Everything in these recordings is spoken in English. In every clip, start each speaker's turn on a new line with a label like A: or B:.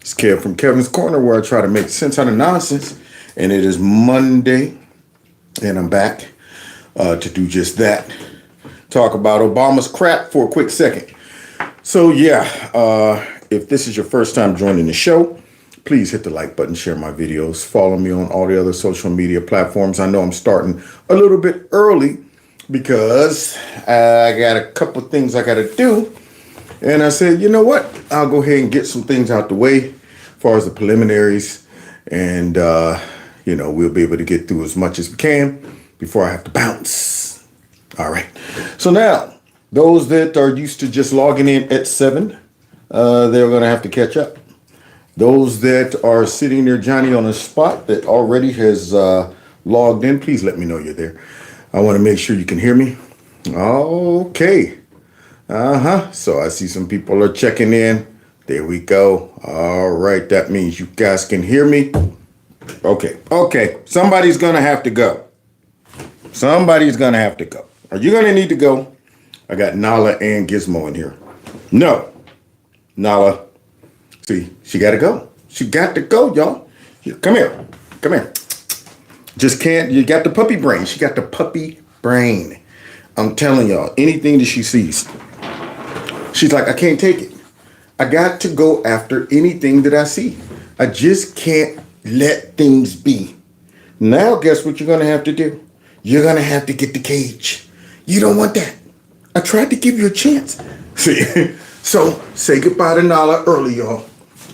A: It's Kev from Kevin's Corner, where I try to make sense out of nonsense. And it is Monday, and I'm back to do just that. Talk about Obama's crap for a quick second. So if this is your first time joining the show, please hit the like button, share my videos, follow me on all the other social media platforms. I know I'm starting a little bit early because I got a couple things I got to do. And I said, you know what? I'll go ahead and get some things out the way as far as the preliminaries. And, we'll be able to get through as much as we can before I have to bounce. All right. So now, those that are used to just logging in at 7, they're going to have to catch up. Those that are sitting there, Johnny, on a spot that already has logged in, please let me know you're there. I want to make sure you can hear me. Okay. So I see some people are checking in. There we go. All right. That means you guys can hear me. Okay. Somebody's going to have to go. Are you going to need to go? I got Nala and Gizmo in here. No. Nala. See, she got to go. She got to go, y'all. Come here. Just can't. You got the puppy brain. She got the puppy brain. I'm telling y'all, anything that she sees, she's like, I can't take it. I got to go after anything that I see. I just can't let things be. Now, guess what you're going to have to do? You're going to have to get the cage. You don't want that. I tried to give you a chance. See? So, say goodbye to Nala early, y'all.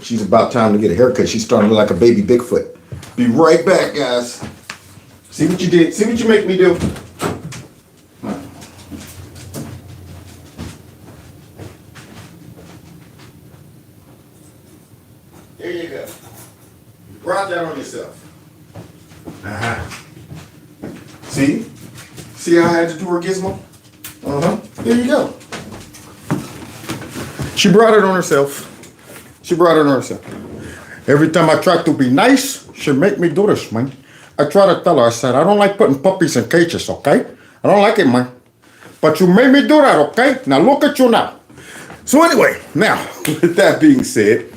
A: She's about time to get a haircut. She's starting to look like a baby Bigfoot. Be right back, guys. See what you did? See what you make me do? There you go. You brought that on yourself. See? See how I had to do her, Gizmo? There you go. She brought it on herself. Every time I try to be nice, she make me do this, man. I try to tell her, I said, I don't like putting puppies in cages, okay? I don't like it, man. But you made me do that, okay? Now look at you now. So anyway, now, with that being said,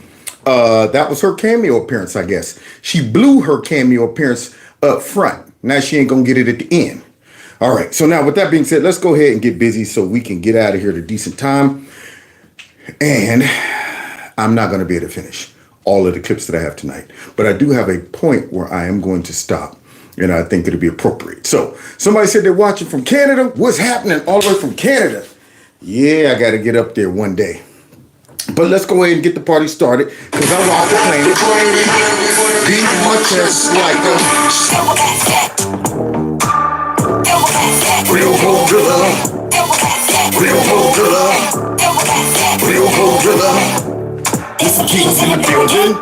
A: that was her cameo appearance, I guess. She blew her cameo appearance up front. Now she ain't gonna get it at the end. All right, so now with that being said, let's go ahead and get busy so we can get out of here at a decent time. And I'm not gonna be able to finish all of the clips that I have tonight. But I do have a point where I am going to stop. And I think it'll be appropriate. So somebody said they're watching from Canada. What's happening all the way from Canada? Yeah, I gotta get up there one day. But let's go ahead and get the party started, because I want the planet be much as like a real gorilla, real gorilla. It's the kings in the building.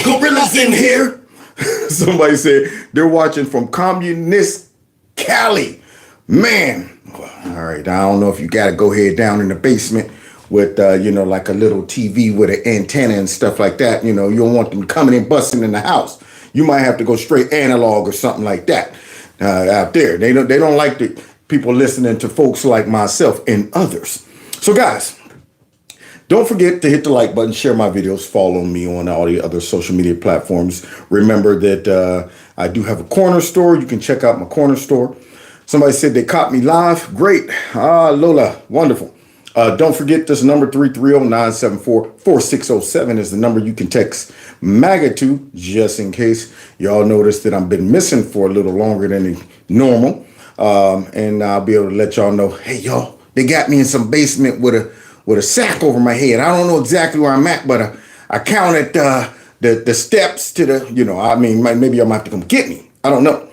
A: Gorillas in here. Somebody said they're watching from communist Cali. Man, all right. I don't know if you got to go ahead down in the basement with, like a little TV with an antenna and stuff like that. You don't want them coming and busting in the house. You might have to go straight analog or something like that out there. They don't like the people listening to folks like myself and others. So, guys, don't forget to hit the like button, share my videos, follow me on all the other social media platforms. Remember that I do have a corner store. You can check out my corner store. Somebody said they caught me live. Great. Lola, wonderful. Don't forget this number, 330-974-4607 is the number you can text MAGA to, just in case y'all notice that I've been missing for a little longer than normal. And I'll be able to let y'all know, hey, y'all, they got me in some basement with a sack over my head. I don't know exactly where I'm at, but I counted the steps to the, maybe I'm going to have to come get me. I don't know.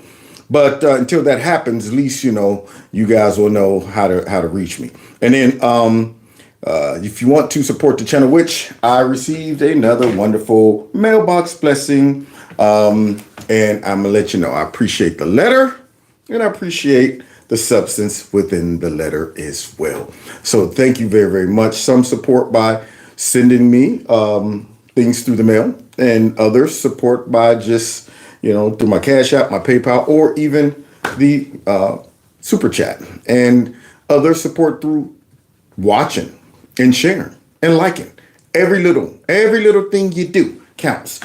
A: But until that happens, at least, you guys will know how to reach me. And then if you want to support the channel, which I received another wonderful mailbox blessing. And I'm going to let you know, I appreciate the letter and I appreciate the substance within the letter as well. So thank you very, very much. Some support by sending me things through the mail, and others support by just, through my Cash App, my PayPal, or even the super chat, and other support through watching and sharing and liking. Every little thing you do counts.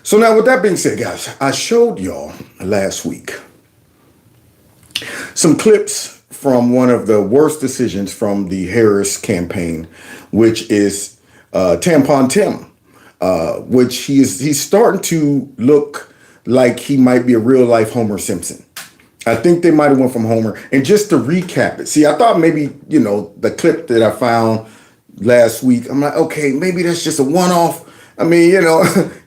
A: So now with that being said, guys, I showed y'all last week some clips from one of the worst decisions from the Harris campaign, which is Tampon Tim, which he's starting to look like he might be a real life Homer Simpson. I think they might have went from Homer. And just to recap it, see, I thought maybe, the clip that I found last week, I'm like, okay, maybe that's just a one-off. I mean,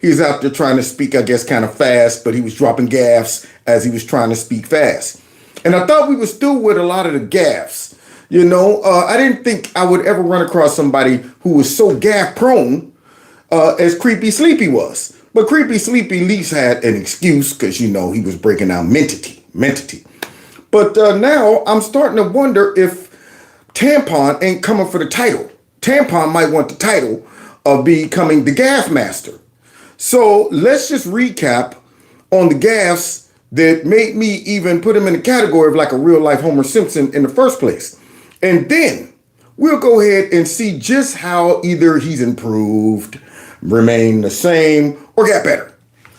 A: he's out there trying to speak, I guess, kind of fast, but he was dropping gaffes as he was trying to speak fast. And I thought we were still with a lot of the gaffes. I didn't think I would ever run across somebody who was so gaff prone as Creepy Sleepy was. But Creepy Sleepy at least had an excuse because, he was breaking down mentity. But now I'm starting to wonder if Tampon ain't coming for the title. Tampon might want the title of becoming the gaff master. So let's just recap on the gaffes that made me even put him in the category of like a real life Homer Simpson in the first place. And then we'll go ahead and see just how either he's improved, remained the same, or got better.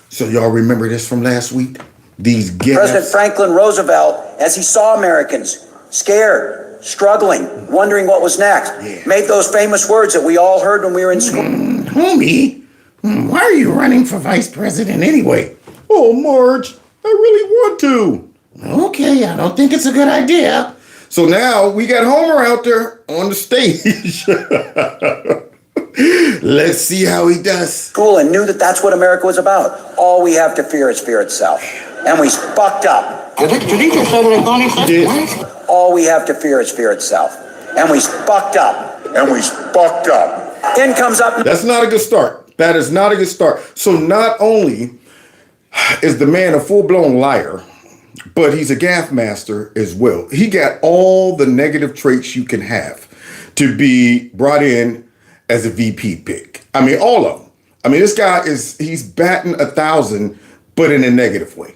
A: So y'all remember this from last week? These gaffes.
B: President Franklin Roosevelt, as he saw Americans scared, struggling, wondering what was next, made those famous words that we all heard when we were in school.
C: Homie, why are you running for vice president anyway?
A: Oh, Marge, I really want to.
C: Okay, I don't think it's a good idea.
A: So now we got Homer out there on the stage. Let's see how he does.
B: School and knew that that's what America was about. All we have to fear is fear itself. And we fucked up. All we have to fear is fear itself. And we fucked up. In comes up.
A: That's not a good start. That is not a good start. So not only is the man a full-blown liar, but he's a gaff master as well. He got all the negative traits you can have to be brought in as a VP pick. I mean, all of them. I mean, this guy he's batting 1,000, but in a negative way.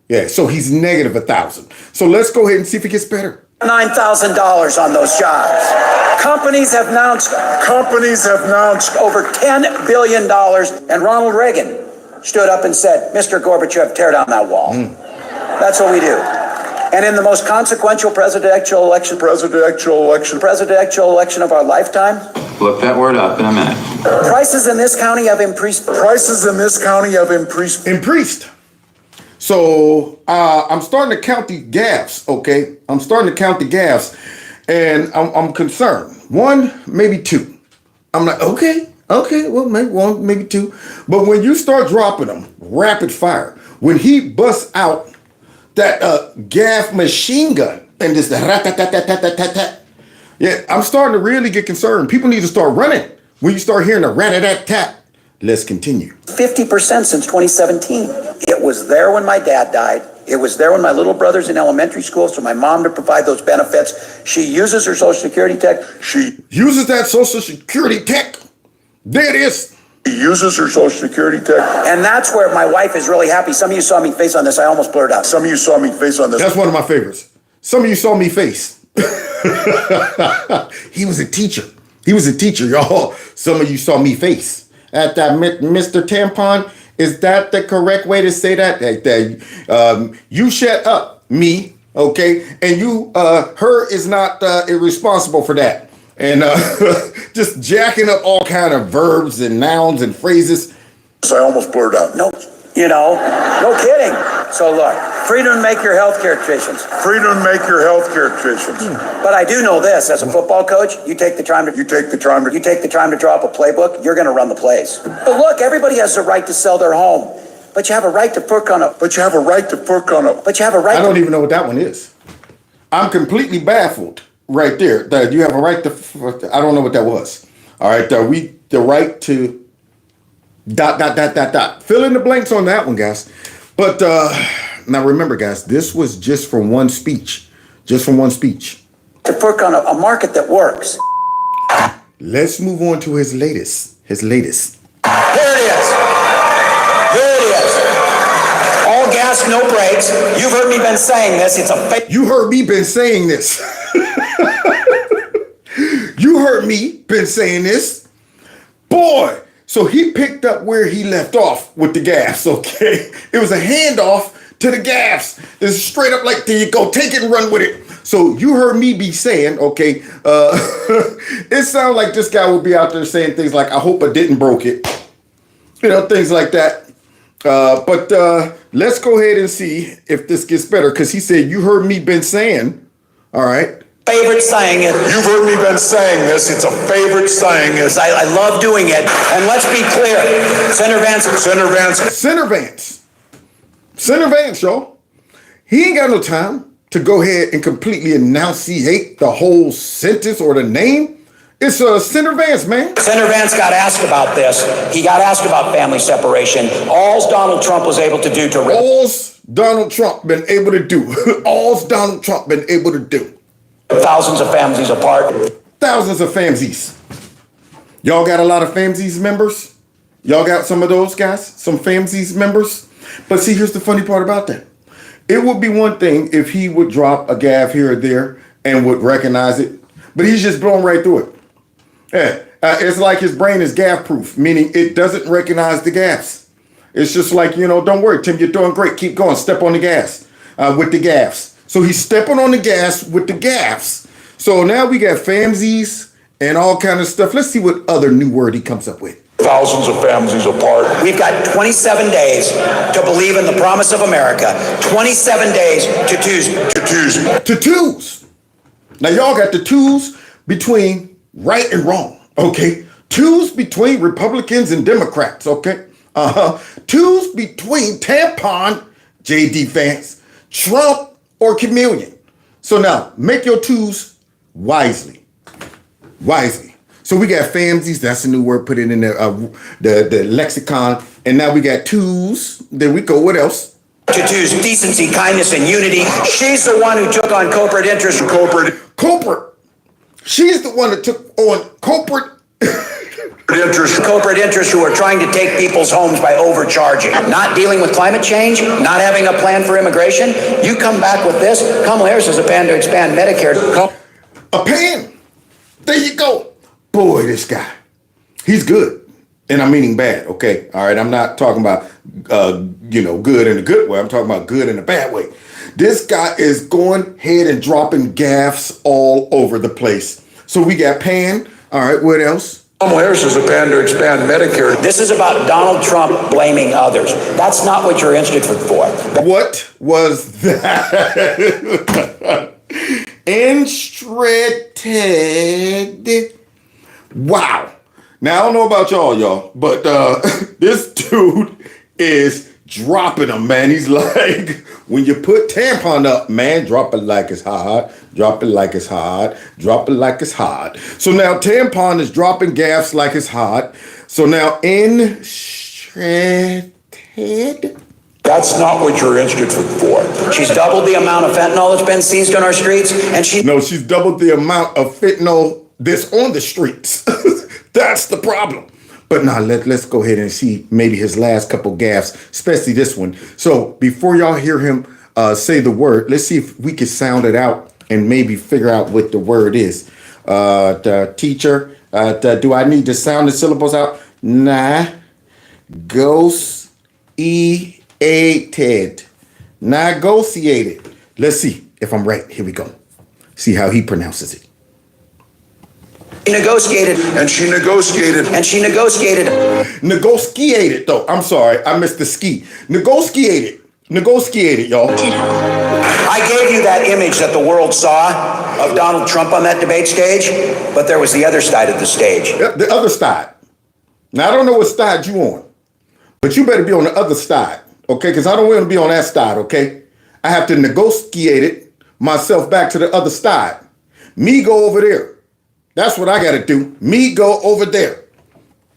A: Yeah, so he's negative 1,000. So let's go ahead and see if it gets better.
B: $9,000 on those jobs. Companies have announced over $10 billion. And Ronald Reagan stood up and said, Mr. Gorbachev, tear down that wall. That's what we do. And in the most consequential presidential election of our lifetime.
D: Look that word up in a minute.
B: Prices in this county have increased.
A: Increased. So I'm starting to count the gaffes, okay? I'm starting to count the gaffes, and I'm concerned. One, maybe two. I'm like, okay, well, maybe one, maybe two. But when you start dropping them rapid fire, when he busts out that gaff machine gun and just rat-tat-tat-tat-tat-tat-tat, yeah, I'm starting to really get concerned. People need to start running when you start hearing a rat-tat-tat. Let's continue.
B: 50% since 2017. It was there when my dad died. It was there when my little brother's in elementary school, so my mom to provide those benefits. She uses her Social Security tech.
A: She uses that Social Security tech. There it is.
B: She uses her Social Security tech. And that's where my wife is really happy. Some of you saw me face on this. I almost blurred out.
A: That's one of my favorites. Some of you saw me face. He was a teacher, y'all. Some of you saw me face. At that, Mr. Tampon, is that the correct way to say that? You shut up, me, okay? And you, her is not irresponsible for that. And just jacking up all kind of verbs and nouns and phrases.
B: So I almost blurred out. No kidding. So look, freedom to make your healthcare decisions. But I do know this: as a football coach, you take the time to draw up a playbook. You're going to run the plays. But look, everybody has the right to sell their home, but you have a right to work on a.
A: I don't even know what that one is. I'm completely baffled right there. That you have a right to. I don't know what that was. All right, the right to. ... Fill in the blanks on that one, guys. But now remember, guys, this was just from one speech. To work on a market that works. Let's move on to his latest.
B: Here it is. All gas, no brakes. You've heard me been saying this. It's a fake.
A: You heard me been saying this. You heard me been saying this. Boy, so he picked up where he left off with the gas, okay? It was a handoff to the gas. It's straight up like, there you go, take it and run with it. So you heard me be saying, okay, it sounds like this guy would be out there saying things like, I hope I didn't broke it. You know, things like that. But let's go ahead and see if this gets better, because he said, you heard me been saying, all right.
B: Favorite saying is,
E: You've heard me been saying this. It's a favorite saying.
B: I love doing it. And let's be clear, Senator Vance.
A: Senator Vance, y'all. He ain't got no time to go ahead and completely enunciate the whole sentence or the name. It's Senator Vance, man.
B: Senator Vance got asked about this. He got asked about family separation. All's Donald Trump was able to do to...
A: All's Donald Trump been able to do. All's Donald Trump been able to do.
B: Thousands of families apart.
A: Thousands of famsies. Y'all got a lot of famsies members? Y'all got some of those guys? Some famsies members? But see, here's the funny part about that. It would be one thing if he would drop a gaffe here or there and would recognize it, but he's just blown right through it. Yeah, it's like his brain is gaffe proof, meaning it doesn't recognize the gaffes. It's just like, you know, don't worry, Tim, you're doing great. Keep going. Step on the gas with the gaffes. So he's stepping on the gas with the gaffes. So now we got famsies and all kind of stuff. Let's see what other new word he comes up with.
E: Thousands of families apart.
B: We've got 27 days to believe in the promise of America. 27 days to twos.
A: To twos. Now y'all got the twos between right and wrong, okay? Twos between Republicans and Democrats, okay? Twos between tampon, J.D. Vance, Trump, or chameleon. So now make your twos wisely. So we got famsies, that's a new word, put it in the lexicon. And now we got twos. There we go. What else?
B: To twos, decency, kindness, and unity. She's the one who took on corporate interest.
A: Corporate. She's the one that took on corporate
B: interests who are trying to take people's homes by overcharging. Not dealing with climate change, not having a plan for immigration. You come back with this. Kamala Harris has a plan to expand Medicare.
A: A pan. There you go. Boy, this guy. He's good. And I'm meaning bad, okay? All right, I'm not talking about, good in a good way. I'm talking about good in a bad way. This guy is going ahead and dropping gaffes all over the place. So we got pan. All right, what else?
E: Kamala Harris has a plan to expand Medicare.
B: This is about Donald Trump blaming others. That's not what you're instituted for.
A: What was that? Instructed. Wow. Now, I don't know about y'all, but this dude is dropping them, man. He's like, when you put tampon up, man, drop it like it's hot. Drop it like it's hot. Drop it like it's hot. So now tampon is dropping gaffes like it's hot. So now instructed.
E: That's not what you're instituted for.
B: She's doubled the amount of fentanyl that's been seized on our streets, and
A: she's doubled the amount of fentanyl that's on the streets. That's the problem. But now let's go ahead and see maybe his last couple gaffes, especially this one. So before y'all hear him say the word, let's see if we can sound it out and maybe figure out what the word is. The teacher, do I need to sound the syllables out? Nah. Negotiated. Negotiated. Let's see if I'm right. Here we go. See how he pronounces it.
B: negotiated.
E: And she negotiated.
B: And she negotiated.
A: Negotiated, though. I'm sorry. I missed the ski. Negotiated. Negotiated, y'all.
B: I gave you that image that the world saw of Donald Trump on that debate stage, but there was the other side of the stage.
A: Yep, the other side. Now, I don't know what side you on, but you better be on the other side, okay? Because I don't want to be on that side, okay? I have to negotiate it myself back to the other side. Me go over there. That's what I got to do. Me go over there.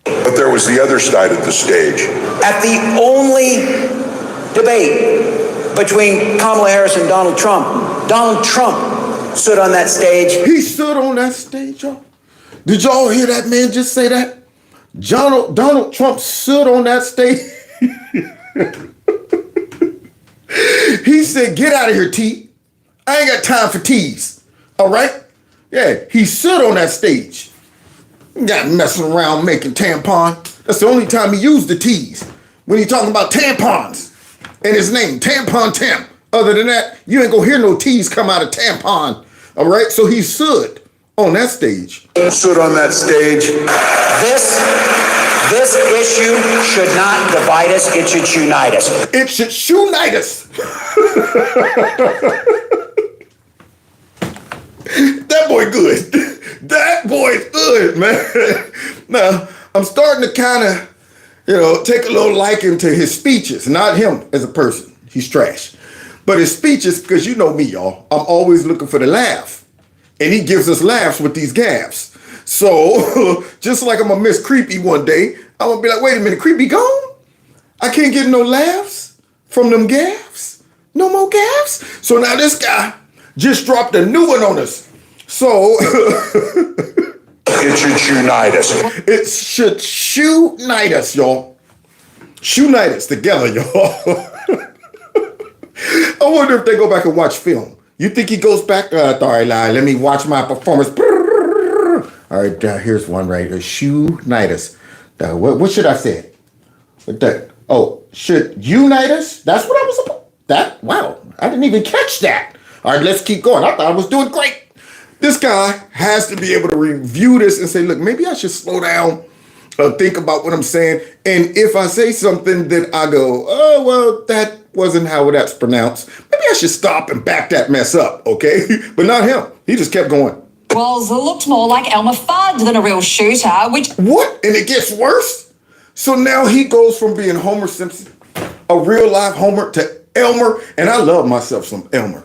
E: But there was the other side of the stage.
B: At the only debate between Kamala Harris and Donald Trump stood on that stage.
A: He stood on that stage, y'all. Did y'all hear that man just say that? Donald Trump stood on that stage. He said, get out of here, T. I ain't got time for T's. All right? Yeah, he stood on that stage. Got messing around making tampon. That's the only time he used the T's. When he talking about tampons and his name, Tampon Tim. Other than that, you ain't gonna hear no T's come out of tampon. All right? So he stood on that stage.
E: Stood on that stage.
B: This issue should not divide us. It should unite us.
A: It should unite us. That boy good. That boy's good, man. Now, I'm starting to kind of, take a little liking to his speeches. Not him as a person. He's trash. But his speeches, because you know me, y'all. I'm always looking for the laugh. And he gives us laughs with these gaffes. So, just like I'm going to miss Creepy one day, I'm going to be like, wait a minute, Creepy gone? I can't get no laughs from them gaffes? No more gaffes? So now this guy just dropped a new one on us. So,
E: It should unite us.
A: it should unite us, y'all. Unite us together, y'all. I wonder if they go back and watch film. You think he goes back? All right, let me watch my performance. All right, here's one right here. Unite us. What should I say? Should unite us? That's what I was supposed. Wow, I didn't even catch that. All right, let's keep going. I thought I was doing great. This guy has to be able to review this and say, look, maybe I should slow down, think about what I'm saying. And if I say something that I go, oh, well, that wasn't how that's pronounced, maybe I should stop and back that mess up, okay? But not him. He just kept going.
F: Walz looked more like Elmer Fudd than a real shooter, which...
A: What? And it gets worse? So now he goes from being Homer Simpson, a real live Homer, to Elmer. And I love myself some Elmer.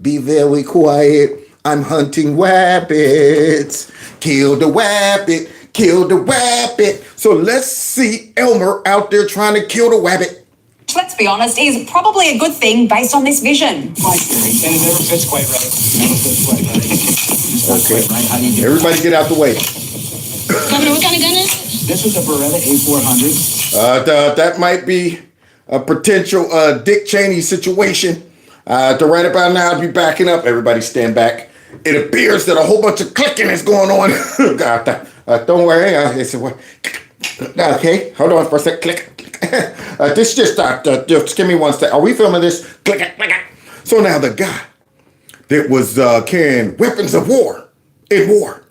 A: Be very quiet. I'm hunting rabbits. Kill the rabbit. Kill the rabbit. So let's see Elmer out there trying to kill the rabbit.
F: Let's be honest, is probably a good thing based on this vision.
G: Quite theory, and it never fits quite right. Never fits quite right. It's not
A: Okay.
G: quite right. How do you do
A: Everybody get out the way.
H: Governor, what kind of gun is it?
G: This is a Beretta A400.
A: That might be a potential Dick Cheney situation. Right about now, I'll be backing up. Everybody stand back. It appears that a whole bunch of clicking is going on. God, don't worry. Okay, hold on for a sec. Click. This just give me one sec. Are we filming this? Click it. So now the guy that was carrying weapons of war in war,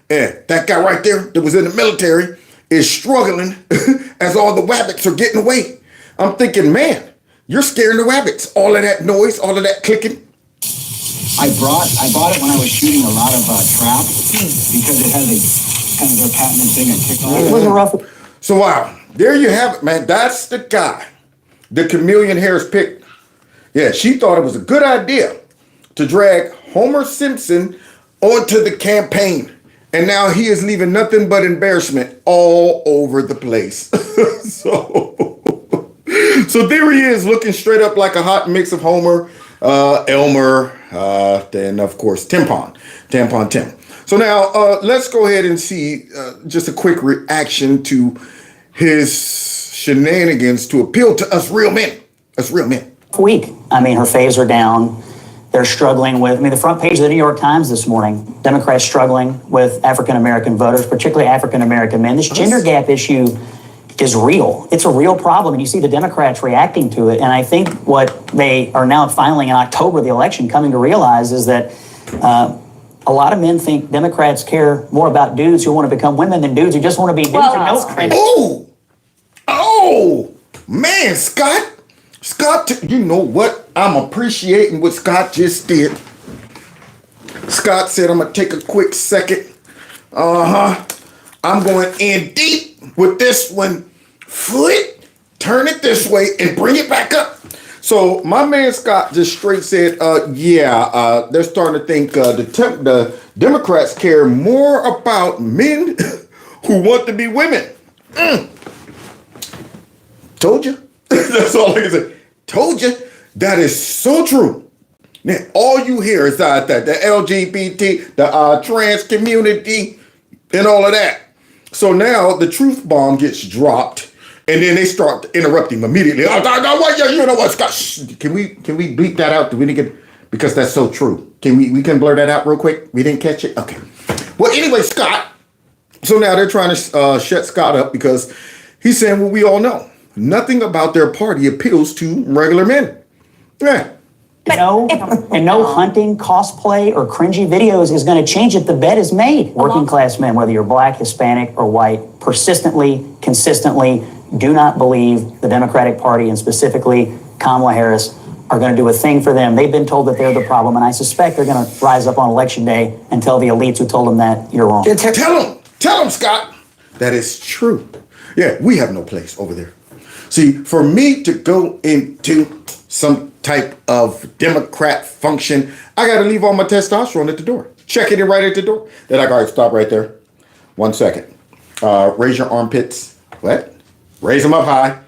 A: and that guy right there that was in the military is struggling as all the rabbits are getting away. I'm thinking, man, you're scaring the rabbits. All of that noise, all of that clicking.
G: I bought it when I was shooting a lot of trap because it has a kind of a patented thing, a kick on it.
A: So wow, there you have it, man. That's the guy the Chameleon Harris picked. Yeah, she thought it was a good idea to drag Homer Simpson onto the campaign. And now he is leaving nothing but embarrassment all over the place. So there he is, looking straight up like a hot mix of Homer, Elmer, then of course Tampon Tim. So now let's go ahead and see just a quick reaction to his shenanigans to appeal to us real men.
I: Week. I mean, her faves are down. They're struggling with, the front page of the New York Times this morning, Democrats struggling with African-American voters, particularly African-American men. This gender gap issue is real. It's a real problem, and you see the Democrats reacting to it. And I think what they are now finally in October, the election, coming to realize is that a lot of men think Democrats care more about dudes who want to become women than dudes who just want to be dudes.
A: Oh, man, Scott, you know what? I'm appreciating what Scott just did. Scott said, I'm going to take a quick second. I'm going in deep with this one. Flip, turn it this way and bring it back up. So my man Scott just straight said, they're starting to think the Democrats care more about men who want to be women. Told you. That's all I can say. Told you. That is so true. Now, all you hear is that the LGBT, the trans community, and all of that. So now the truth bomb gets dropped, And then they start to interrupt him immediately. You know what, Scott? Shh. Can we bleep that out? Do we need to get, because that's so true. Can we can blur that out real quick? We didn't catch it? Okay. Well, anyway, Scott. So now they're trying to shut Scott up because he's saying what we all know. Nothing about their party appeals to regular men. Yeah.
I: No hunting, cosplay, or cringy videos is going to change it. The bet is made. Working class men, whether you're black, Hispanic, or white, persistently, consistently do not believe the Democratic Party and specifically Kamala Harris are going to do a thing for them. They've been told that they're the problem, and I suspect they're going to rise up on election day and tell the elites who told them that you're wrong.
A: Tell them, Scott. That is true. Yeah, we have no place over there. See, for me to go into some type of Democrat function, I got to leave all my testosterone at the door. Checking it right at the door. Then I got to stop right there. 1 second. Raise your armpits. What? Raise them up high.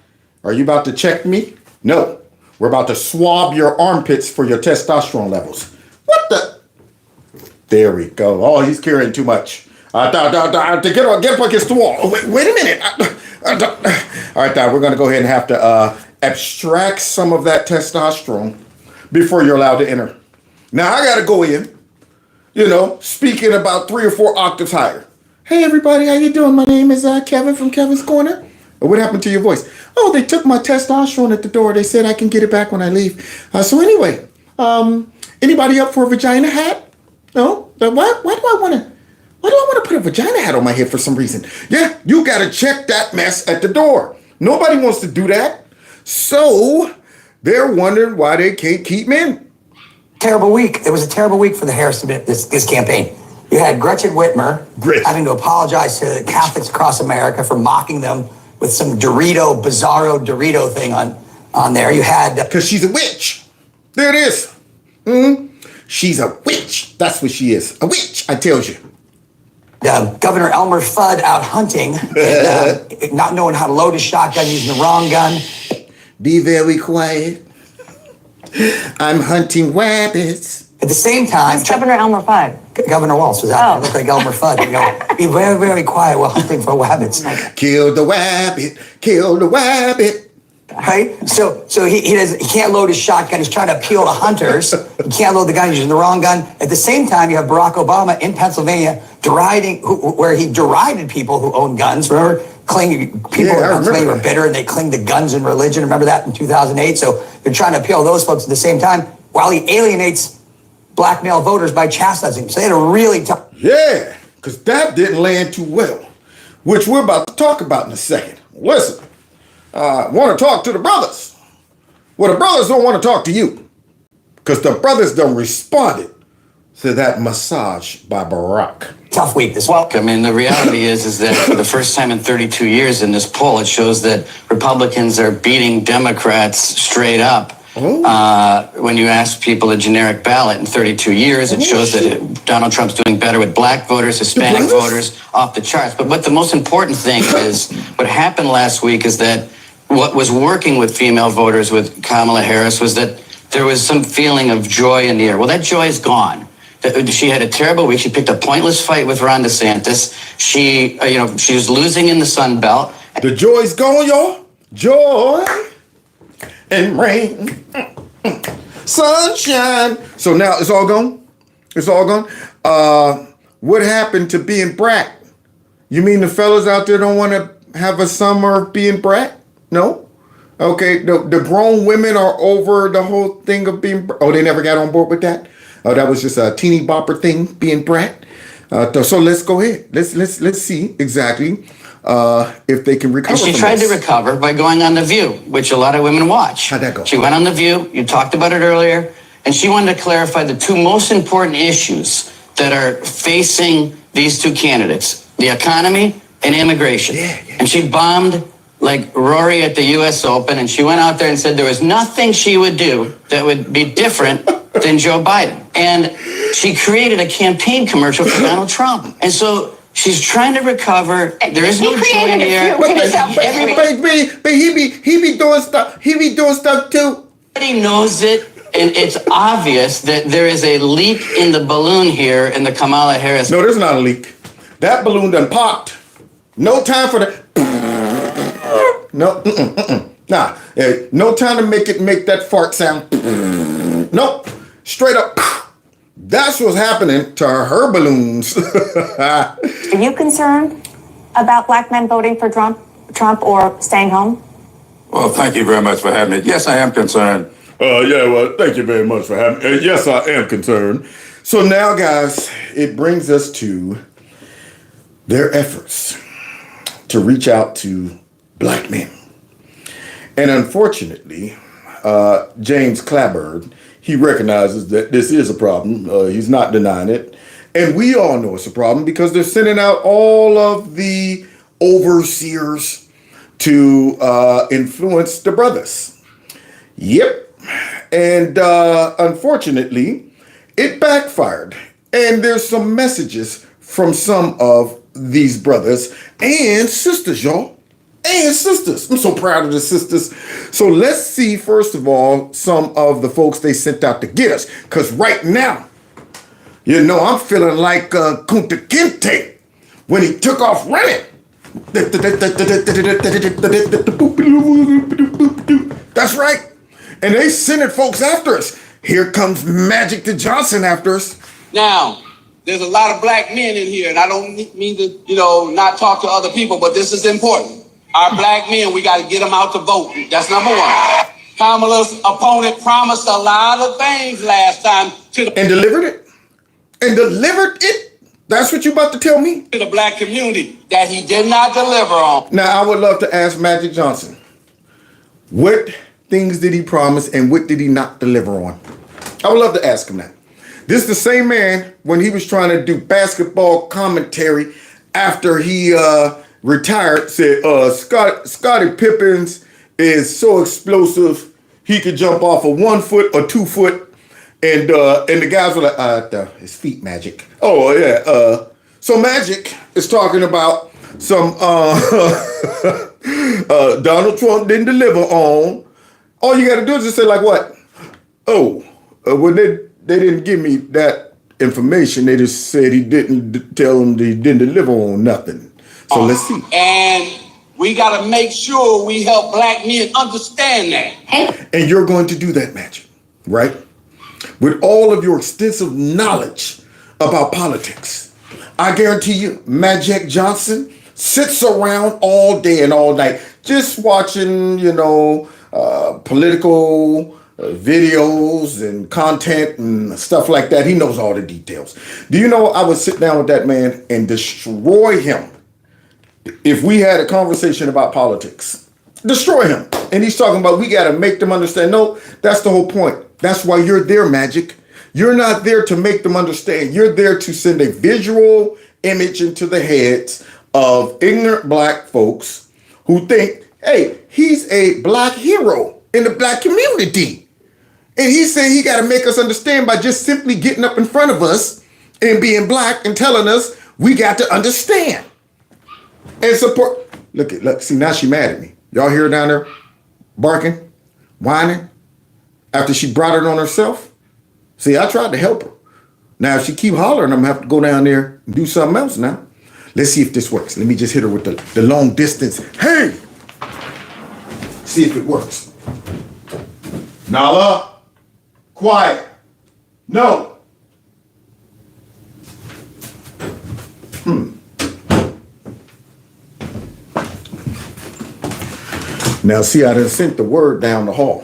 A: Are you about to check me? No. We're about to swab your armpits for your testosterone levels. What the? There we go. Oh, he's carrying too much. Get up against the wall. Oh, wait a minute. All right, we're going to go ahead and have to abstract some of that testosterone before you're allowed to enter. Now, I got to go in, speaking about 3 or 4 octaves higher. Hey, everybody, how you doing? My name is Kevin from Kevin's Corner. What happened to your voice? Oh, they took my testosterone at the door. They said I can get it back when I leave. So anyway, anybody up for a vagina hat? No? Why do I want to put a vagina hat on my head for some reason? Yeah, you got to check that mess at the door. Nobody wants to do that. So they're wondering why they can't keep men.
B: Terrible week. It was a terrible week for the Harris this campaign. You had Gretchen Whitmer having to apologize to Catholics across America for mocking them with some bizarro Dorito thing on there. You had...
A: Because she's a witch. There it is. Mm-hmm. She's a witch. That's what she is. A witch, I tell you.
B: Governor Elmer Fudd out hunting, and, not knowing how to load a shotgun, using the wrong gun.
A: Be very quiet. I'm hunting rabbits.
B: At the same time...
F: Who's Governor Elmer Fudd?
B: Governor Walz was out there. Looked like Elmer Fudd. Be very, very quiet while hunting for rabbits.
A: Kill the rabbit. Kill the rabbit.
B: Right? So he can't load his shotgun. He's trying to appeal to hunters. He can't load the gun. He's using the wrong gun. At the same time, you have Barack Obama in Pennsylvania where he derided people who own guns. Remember? People in Pennsylvania were bitter and they clinged to guns and religion. Remember that in 2008? So they're trying to appeal to those folks at the same time while he alienates black male voters by chastising them. So they had a really tough...
A: Yeah, because that didn't land too well, which we're about to talk about in a second. Listen, I want to talk to the brothers. Well, the brothers don't want to talk to you because the brothers done responded to that massage by Barack.
B: Tough week this
G: week. I mean, the reality is that for the first time in 32 years in this poll, it shows that Republicans are beating Democrats straight up. When you ask people a generic ballot in 32 years, it shows that Donald Trump's doing better with black voters, Hispanic voters, off the charts. But what the most important thing is, what happened last week is that what was working with female voters with Kamala Harris was that there was some feeling of joy in the air. Well, that joy is gone. She had a terrible week. She picked a pointless fight with Ron DeSantis. She was losing in the Sun Belt.
A: The joy's gone, y'all. Joy and rain, sunshine. So now it's all gone? It's all gone? What happened to being brat? You mean the fellas out there don't want to have a summer of being brat? No? Okay, the grown women are over the whole thing of being brat. Oh, they never got on board with that? Oh, that was just a teeny bopper thing, being brat? So let's go ahead. Let's see exactly if they can recover.
G: And she tried to recover by going on The View, which a lot of women watch.
A: How'd that go?
G: She went on The View. You talked about it earlier. And she wanted to clarify the 2 most important issues that are facing these 2 candidates, the economy and immigration.
A: Yeah.
G: And she bombed like Rory at the U.S. Open. And she went out there and said there was nothing she would do that would be different than Joe Biden. And she created a campaign commercial for Donald Trump. And so she's trying to recover. There is no joy in the air.
A: But he be doing stuff. He be doing stuff too.
G: Everybody knows it, and it's obvious that there is a leak in the balloon here in the Kamala Harris.
A: No, there's not a leak. That balloon done popped. No time for that. No, nah. No time to make that fart sound. Nope. Straight up. That's what's happening to her balloons.
F: Are you concerned about black men voting for Trump or staying home?
E: Well, thank you very much for having me. Yes, I am concerned.
A: Yeah, well, thank you very much for having me. Yes, I am concerned. So now, guys, it brings us to their efforts to reach out to black men. And unfortunately, James Clyburn, he recognizes that this is a problem. He's not denying it. And we all know it's a problem because they're sending out all of the overseers to influence the brothers. Yep. And unfortunately, it backfired. And there's some messages from some of these brothers and sisters, y'all. And sisters. I'm so proud of the sisters. So let's see, first of all, some of the folks they sent out to get us. Because right now, you know, I'm feeling like Kunta Kinte when he took off running. That's right. And they sending folks after us. Here comes Magic the Johnson after us.
J: Now, there's a lot of black men in here, and I don't mean to, not talk to other people, but this is important. Our black men, we got to get them out to vote. That's number one. Kamala's opponent promised a lot of things last time
A: and delivered it. And delivered it. That's what you about to tell me?
J: To the black community that he did not deliver on.
A: Now, I would love to ask Magic Johnson, what things did he promise and what did he not deliver on? I would love to ask him that. This is the same man when he was trying to do basketball commentary after he retired, said Scottie Pippins is so explosive he could jump off of 1 foot or 2 foot, and the guys were like, his feet Magic. Oh yeah. So Magic is talking about some Donald Trump didn't deliver on. All you got to do is just say like what? Oh, well they didn't give me that information. They just said he didn't tell them that he didn't deliver on nothing. So let's see.
J: And we got to make sure we help black men understand that.
A: And you're going to do that, Magic, right? With all of your extensive knowledge about politics. I guarantee you, Magic Johnson sits around all day and all night just watching, political videos and content and stuff like that. He knows all the details. Do you know I would sit down with that man and destroy him if we had a conversation about politics? Destroy him. And he's talking about we got to make them understand. No, that's the whole point. That's why you're there, Magic. You're not there to make them understand. You're there to send a visual image into the heads of ignorant black folks who think, hey, he's a black hero in the black community. And he's saying he got to make us understand by just simply getting up in front of us and being black and telling us we got to understand and support. Look, see, now she mad at me. Y'all hear her down there barking, whining after she brought it on herself? See, I tried to help her. Now, if she keep hollering, I'm going to have to go down there and do something else now. Let's see if this works. Let me just hit her with the long distance. Hey! See if it works. Nala, quiet. No. Now, see, I done sent the word down the hall.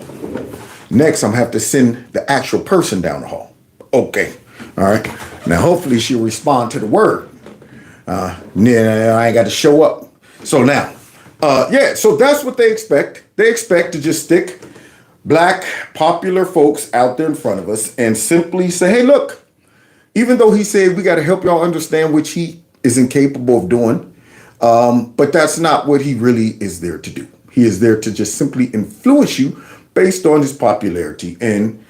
A: Next, I'm going to have to send the actual person down the hall. Okay. All right. Now, hopefully she'll respond to the word. I ain't got to show up. So now, so that's what they expect. They expect to just stick black popular folks out there in front of us and simply say, hey, look, even though he said we got to help y'all understand, which he is incapable of doing, but that's not what he really is there to do. He is there to just simply influence you based on his popularity and,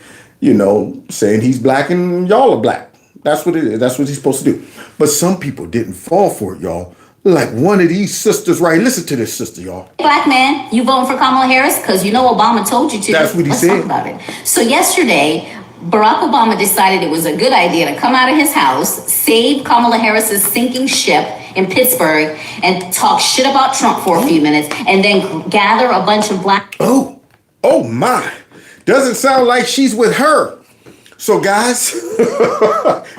A: saying he's black and y'all are black. That's what it is. That's what he's supposed to do. But some people didn't fall for it, y'all. Like one of these sisters, right? Listen to this sister, y'all.
H: Black man, you voting for Kamala Harris? Because you know Obama told you to.
A: That's what he said.
H: Let's talk about it. So yesterday, Barack Obama decided it was a good idea to come out of his house, save Kamala Harris's sinking ship, in Pittsburgh and talk shit about Trump for a few minutes and then gather a bunch of black.
A: Oh my. Doesn't sound like she's with her. So guys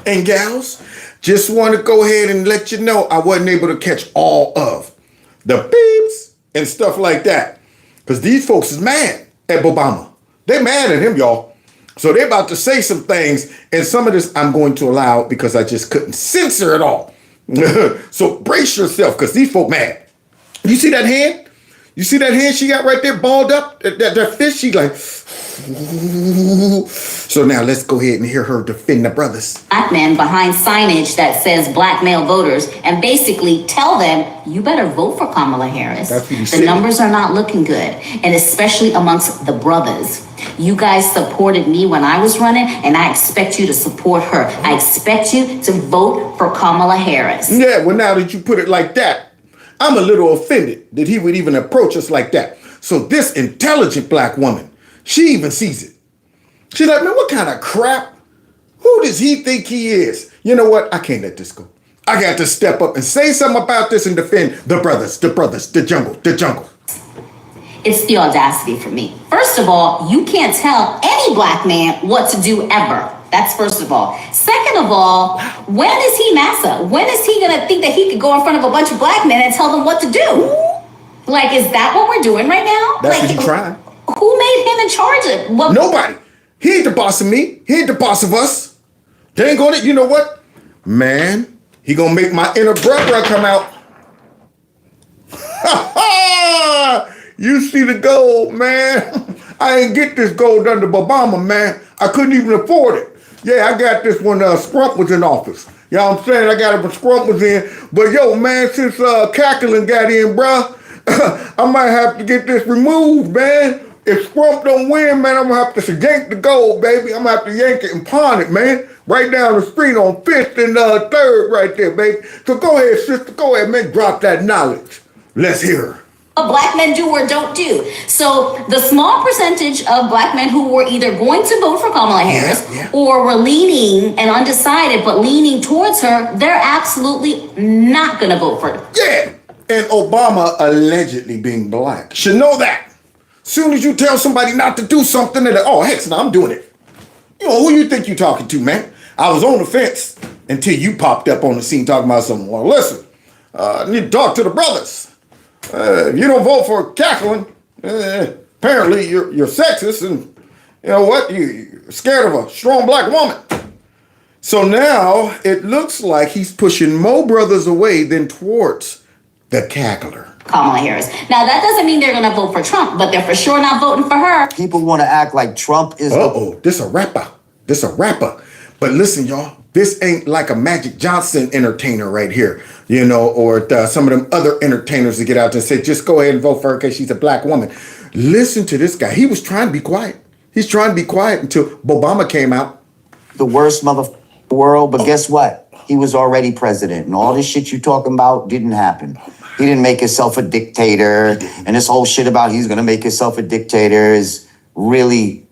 A: and gals, just want to go ahead and let you know I wasn't able to catch all of the beeps and stuff like that. Because these folks is mad at Obama. They mad at him, y'all. So they're about to say some things, and some of this I'm going to allow because I just couldn't censor it all. So brace yourself, because these folk mad. You see that hand? You see that hand she got right there, balled up? That fist, she like... So now let's go ahead and hear her defend the brothers.
H: Black men behind signage that says black male voters and basically tell them, you better vote for Kamala Harris.
A: That's what you
H: The
A: said.
H: numbers are not looking good, and especially amongst the brothers. You guys supported me when I was running, and I expect you to support her. I expect you to vote for Kamala Harris.
A: Yeah, well, now that you put it like that, I'm a little offended that he would even approach us like that. So this intelligent black woman, she even sees it. She's like, man, what kind of crap? Who does he think he is? You know what? I can't let this go. I got to step up and say something about this and defend the brothers, the jungle.
H: It's the audacity for me. First of all, you can't tell any black man what to do ever. That's first of all. Second of all, when is he massa? When is he gonna think that he could go in front of a bunch of black men and tell them what to do? Like, is that what we're doing right now?
A: That's
H: like,
A: what he trying.
H: Who made him in charge of what?
A: Nobody. He ain't the boss of me. He ain't the boss of us. They ain't gonna, you know what? Man, he gonna make my inner brother come out. You see the gold, man. I ain't get this gold under Obama, man. I couldn't even afford it. Yeah, I got this when Scrump was in office. You know what I'm saying? I got it when Scrump was in. But yo, man, since Cackling got in, bruh, I might have to get this removed, man. If Scrump don't win, man, I'm gonna have to yank the gold, baby. I'm gonna have to yank it and pawn it, man. Right down the street on 5th and 3rd right there, baby. So go ahead, sister. Go ahead, man. Drop that knowledge. Let's hear her.
H: Black men do or don't do. So the small percentage of black men who were either going to vote for Kamala Harris or were leaning and undecided but leaning towards her, they're absolutely not going to vote for her.
A: Yeah, and Obama allegedly being black should know that. Soon as you tell somebody not to do something, they're like, oh, heck, no, I'm doing it. You know, who you think you talking to, man? I was on the fence until you popped up on the scene talking about something. Well, listen, I need to talk to the brothers. If you don't vote for Cackling, apparently you're sexist, and you know what? You're scared of a strong black woman. So now it looks like he's pushing more brothers away than towards the cackler.
H: Kamala Harris. Now, that doesn't mean they're going to vote for Trump, but they're for sure not voting for her.
K: People want to act like Trump is...
A: This a rapper. But listen, y'all, this ain't like a Magic Johnson entertainer right here, you know, or some of them other entertainers that get out there and say, just go ahead and vote for her because she's a black woman. Listen to this guy. He was trying to be quiet. He's trying to be quiet until Obama came out.
K: The worst motherfucker in the world, but guess what? He was already president, and all this shit you talking about didn't happen. He didn't make himself a dictator, and this whole shit about he's gonna make himself a dictator is really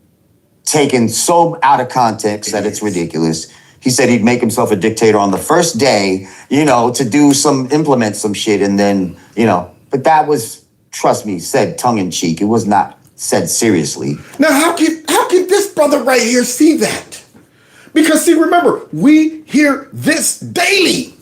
K: taken so out of context that it's ridiculous. He said he'd make himself a dictator on the first day, you know, to implement some shit, and then, you know, but that was, trust me, said tongue in cheek. It was not said seriously.
A: Now, how can this brother right here see that? Because see, remember, we hear this daily.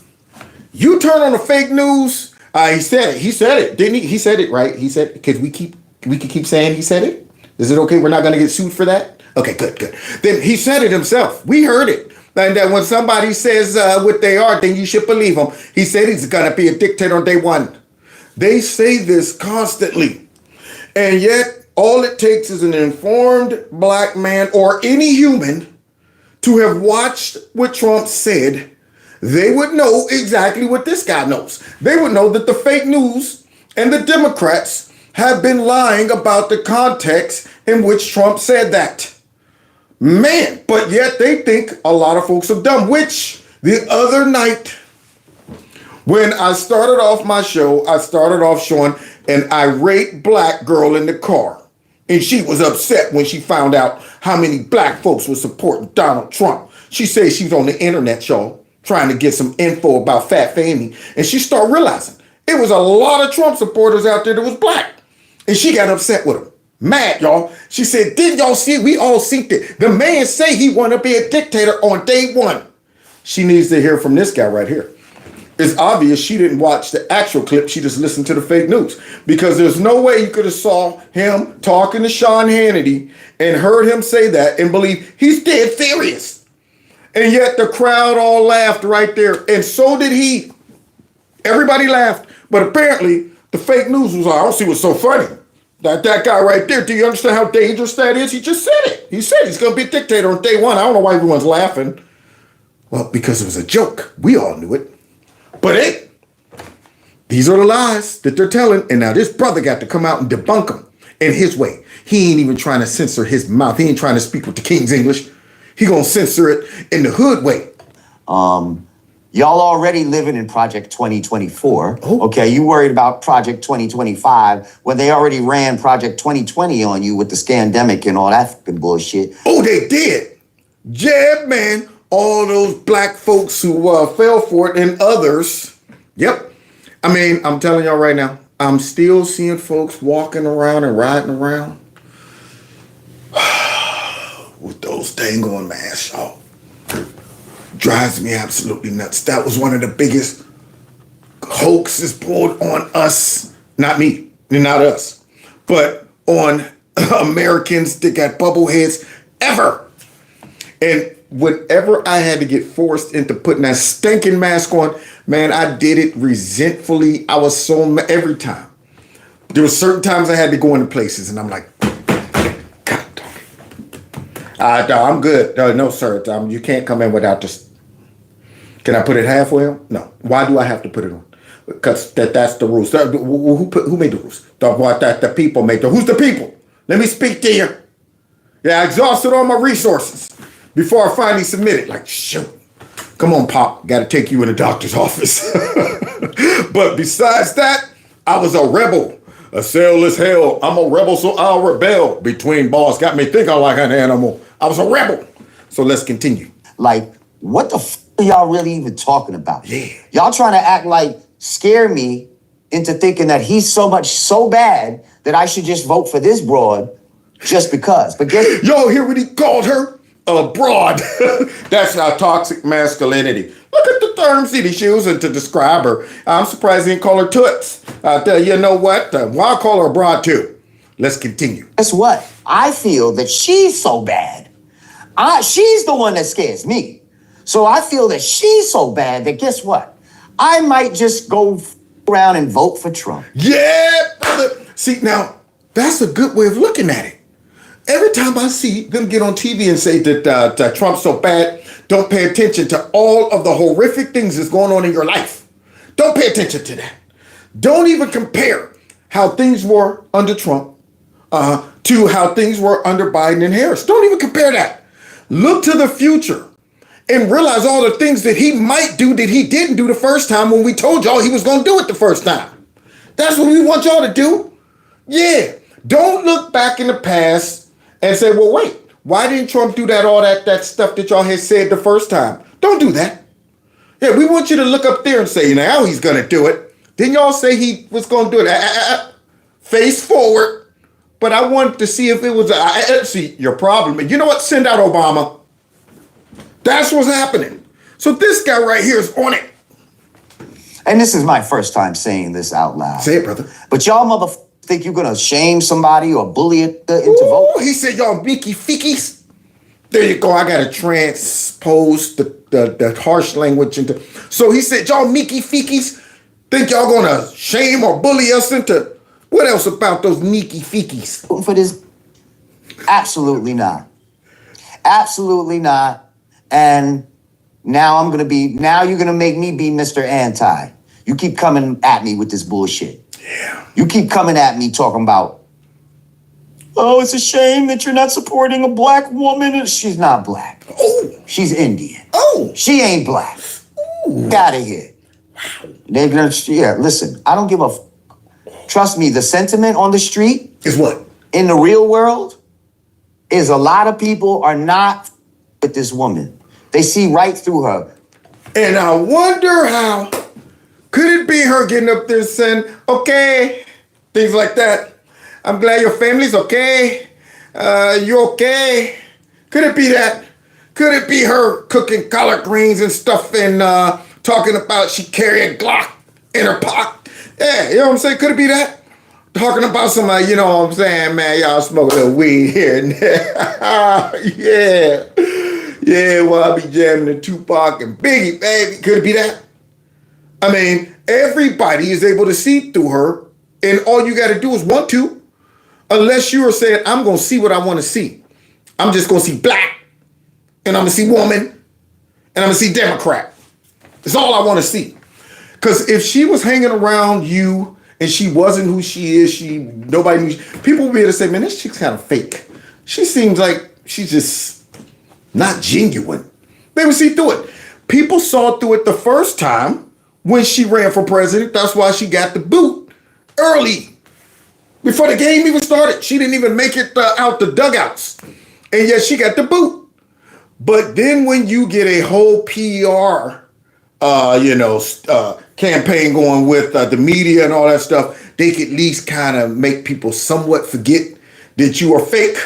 A: You turn on the fake news. He said it, didn't he? He said it, right? He said, because we could keep saying he said it. Is it okay? We're not going to get sued for that? Okay, good. Then he said it himself. We heard it. And that when somebody says what they are, then you should believe him. He said he's going to be a dictator on day one. They say this constantly. And yet, all it takes is an informed black man or any human to have watched what Trump said. They would know exactly what this guy knows. They would know that the fake news and the Democrats have been lying about the context in which Trump said that. Man, but yet they think a lot of folks are dumb, which the other night, when I started off my show, I started off showing an irate black girl in the car. And she was upset when she found out how many black folks were supporting Donald Trump. She says she's on the internet, y'all. trying to get some info about Fat Fanny, and she started realizing it was a lot of Trump supporters out there that was black, and she got upset with him. Mad, y'all. She said, didn't y'all see? We all synced it. The man say he want to be a dictator on day one. She needs to hear from this guy right here. It's obvious she didn't watch the actual clip. She just listened to the fake news, because there's no way you could have saw him talking to Sean Hannity and heard him say that and believe he's dead serious. And yet the crowd all laughed right there. And so did he. Everybody laughed. But apparently the fake news was like, I don't see what's so funny. That guy right there, do you understand how dangerous that is? He just said it. He said he's going to be a dictator on day one. I don't know why everyone's laughing. Well, because it was a joke. We all knew it. But hey, these are the lies that they're telling. And now this brother got to come out and debunk them in his way. He ain't even trying to censor his mouth. He ain't trying to speak with the King's English. He gonna censor it in the hood way.
K: Y'all already living in Project 2024. Okay, you worried about Project 2025 when they already ran Project 2020 on you with the scandemic and all that fucking bullshit.
A: Oh, they did. Yeah, man. All those black folks who fell for it and others. Yep. I mean, I'm telling y'all right now, I'm still seeing folks walking around and riding around with those dang on masks, y'all. Drives me absolutely nuts. That was one of the biggest hoaxes pulled on us. Not me, not us, but on Americans that got bubble heads ever. And whenever I had to get forced into putting that stinking mask on, man, I did it resentfully. I was so every time. There were certain times I had to go into places and I'm like, God, no, I'm good. No, sir. You can't come in without this. Can I put it halfway on? No. Why do I have to put it on? Because that's the rules. Who made the rules? The people made the. Who's the people? Let me speak to you. Yeah, I exhausted all my resources before I finally submitted. Like, shoot. Come on, Pop. Got to take you in the doctor's office. But besides that, I was a rebel. A cell is hell. I'm a rebel, so I'll rebel. Between balls got me thinking like an animal. I was a rebel. So let's continue.
K: Like, what the f are y'all really even talking about?
A: Yeah.
K: Y'all trying to act like scare me into thinking that he's so bad that I should just vote for this broad just because. But guess
A: yo, hear what he called her? A broad. That's our toxic masculinity. Look at the terms that he's using to describe her. I'm surprised he didn't call her toots. You know what? Why call her a broad too? Let's continue.
K: Guess what? I feel that she's so bad. She's the one that scares me. So I feel that she's so bad that guess what? I might just go around and vote for Trump.
A: Yeah, brother. See, now, that's a good way of looking at it. Every time I see them get on TV and say that Trump's so bad, don't pay attention to all of the horrific things that's going on in your life. Don't pay attention to that. Don't even compare how things were under Trump to how things were under Biden and Harris. Don't even compare that. Look to the future and realize all the things that he might do that he didn't do the first time when we told y'all he was going to do it the first time. That's what we want y'all to do. Yeah. Don't look back in the past and say, well, wait, why didn't Trump do all that stuff that y'all had said the first time? Don't do that. Yeah, we want you to look up there and say, now he's going to do it. Didn't y'all say he was going to do it? Face forward. But I wanted to see if it was, see, your problem. You know what? Send out Obama. That's what's happening. So this guy right here is on it.
K: And this is my first time saying this out loud.
A: Say it, brother.
K: But y'all motherfuckers think you're going to shame somebody or bully it into vote?
A: He said y'all meeky feekies. There you go. I got to transpose the harsh language into. So he said y'all meeky feekies think y'all going to shame or bully us into. What else about those meeky feekies?
K: For this? Absolutely not. Absolutely not. And now you're going to make me be Mr. Anti. You keep coming at me with this bullshit.
A: Yeah.
K: You keep coming at me talking about, oh, it's a shame that you're not supporting a black woman. She's not black.
A: Oh.
K: She's Indian.
A: Oh.
K: She ain't black. Ooh. Get out of here. Wow. They're gonna, listen, I don't give a trust me, the sentiment on the street
A: is what?
K: In the real world is a lot of people are not with this woman. They see right through her.
A: And I wonder how, could it be her getting up there saying, okay, things like that. I'm glad your family's okay. You okay? Could it be that? Could it be her cooking collard greens and stuff and talking about she carrying Glock in her pocket? Yeah, you know what I'm saying? Could it be that? Talking about somebody, you know what I'm saying, man, y'all smoke a little weed here and there. Yeah. Yeah, well, I be jamming the Tupac and Biggie, baby. Could it be that? I mean, everybody is able to see through her, and all you got to do is want to. Unless you are saying, I'm going to see what I want to see. I'm just going to see black, and I'm going to see woman, and I'm going to see Democrat. That's all I want to see. Because if she was hanging around you and she wasn't who she is, nobody knew, people would be able to say, man, this chick's kind of fake. She seems like she's just not genuine. They would see through it. People saw through it the first time when she ran for president. That's why she got the boot early. Before the game even started, she didn't even make it out the dugouts. And yet she got the boot. But then when you get a whole PR, campaign going with the media and all that stuff, they could at least kind of make people somewhat forget that you are fake.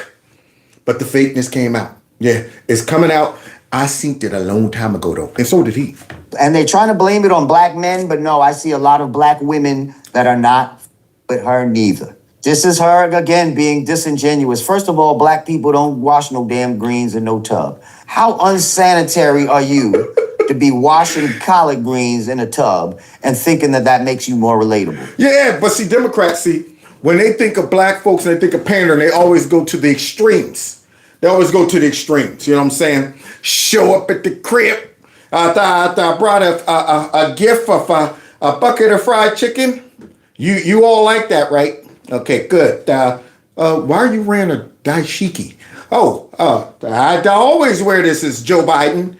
A: But the fakeness came out. Yeah, it's coming out. I seen it a long time ago, though. And so did he.
K: And they're trying to blame it on black men, but no, I see a lot of black women that are not with her neither. This is her, again, being disingenuous. First of all, black people don't wash no damn greens in no tub. How unsanitary are you to be washing collard greens in a tub and thinking that makes you more relatable?
A: Yeah, but see, Democrats, when they think of black folks and they think of pandering, they always go to the extremes. They always go to the extremes, you know what I'm saying? Show up at the crib. I brought a gift of a bucket of fried chicken. You all like that, right? Okay, good. Why are you wearing a dashiki? I always wear this as Joe Biden.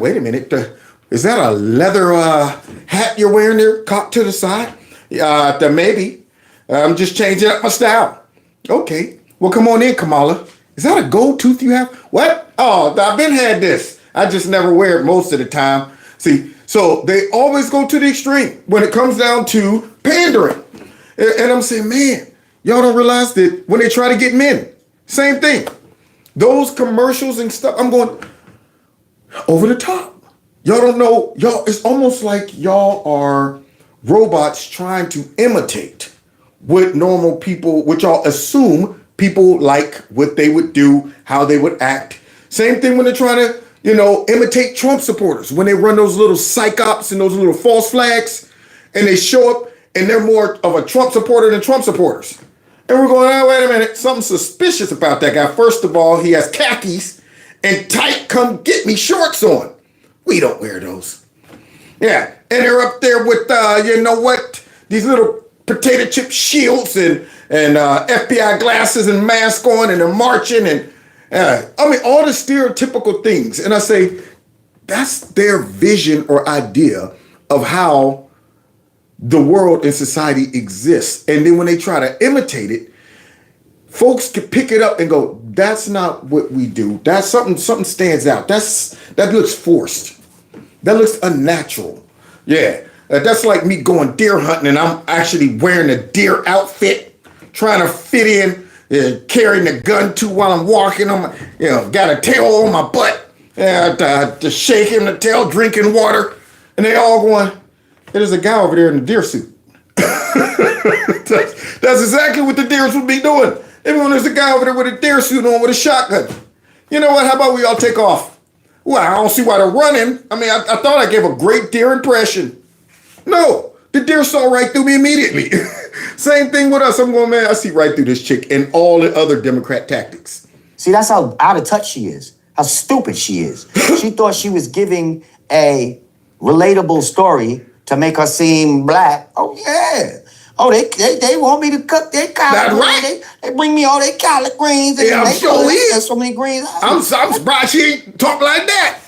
A: Wait a minute. Is that a leather hat you're wearing there, cocked to the side? Maybe. I'm just changing up my style. Okay. Well, come on in, Kamala. Is that a gold tooth you have? What? Oh, I've been had this. I just never wear it most of the time. See, so they always go to the extreme when it comes down to pandering. And I'm saying, man, y'all don't realize that when they try to get men, same thing. Those commercials and stuff, I'm going over the top. Y'all don't know, it's almost like y'all are robots trying to imitate what normal people, what y'all assume people like, what they would do, how they would act. Same thing when they're trying to, imitate Trump supporters. When they run those little psyops and those little false flags, and they show up and they're more of a Trump supporter than Trump supporters. And we're going, oh, wait a minute, something suspicious about that guy. First of all, he has khakis and tight come get me shorts on. We don't wear those. Yeah, and they're up there with, these little potato chip shields and FBI glasses and mask on, and they're marching and all the stereotypical things. And I say, that's their vision or idea of how the world and society exists. And then when they try to imitate it, folks can pick it up and go, that's not what we do. That's something stands out. That looks forced. That looks unnatural. Yeah. That's like me going deer hunting and I'm actually wearing a deer outfit, trying to fit in, carrying the gun too while I'm walking on my, got a tail on my butt, to shake him the tail, drinking water. And they all going, there's a guy over there in a deer suit. That's exactly what the deers would be doing. Everyone, there's a guy over there with a deer suit on with a shotgun. You know what? How about we all take off? Well, I don't see why they're running. I mean, I thought I gave a great deer impression. No, the deer saw right through me immediately. Same thing with us. I'm going, man, I see right through this chick and all the other Democrat tactics.
K: See, that's how out of touch she is, how stupid she is. She thought she was giving a relatable story to make her seem black. Oh, yeah. Oh, they want me to cook their collard greens. Right. They bring me all their collard greens. And
A: yeah, I'm sure
K: there's so many greens.
A: I'm surprised she ain't talk like that.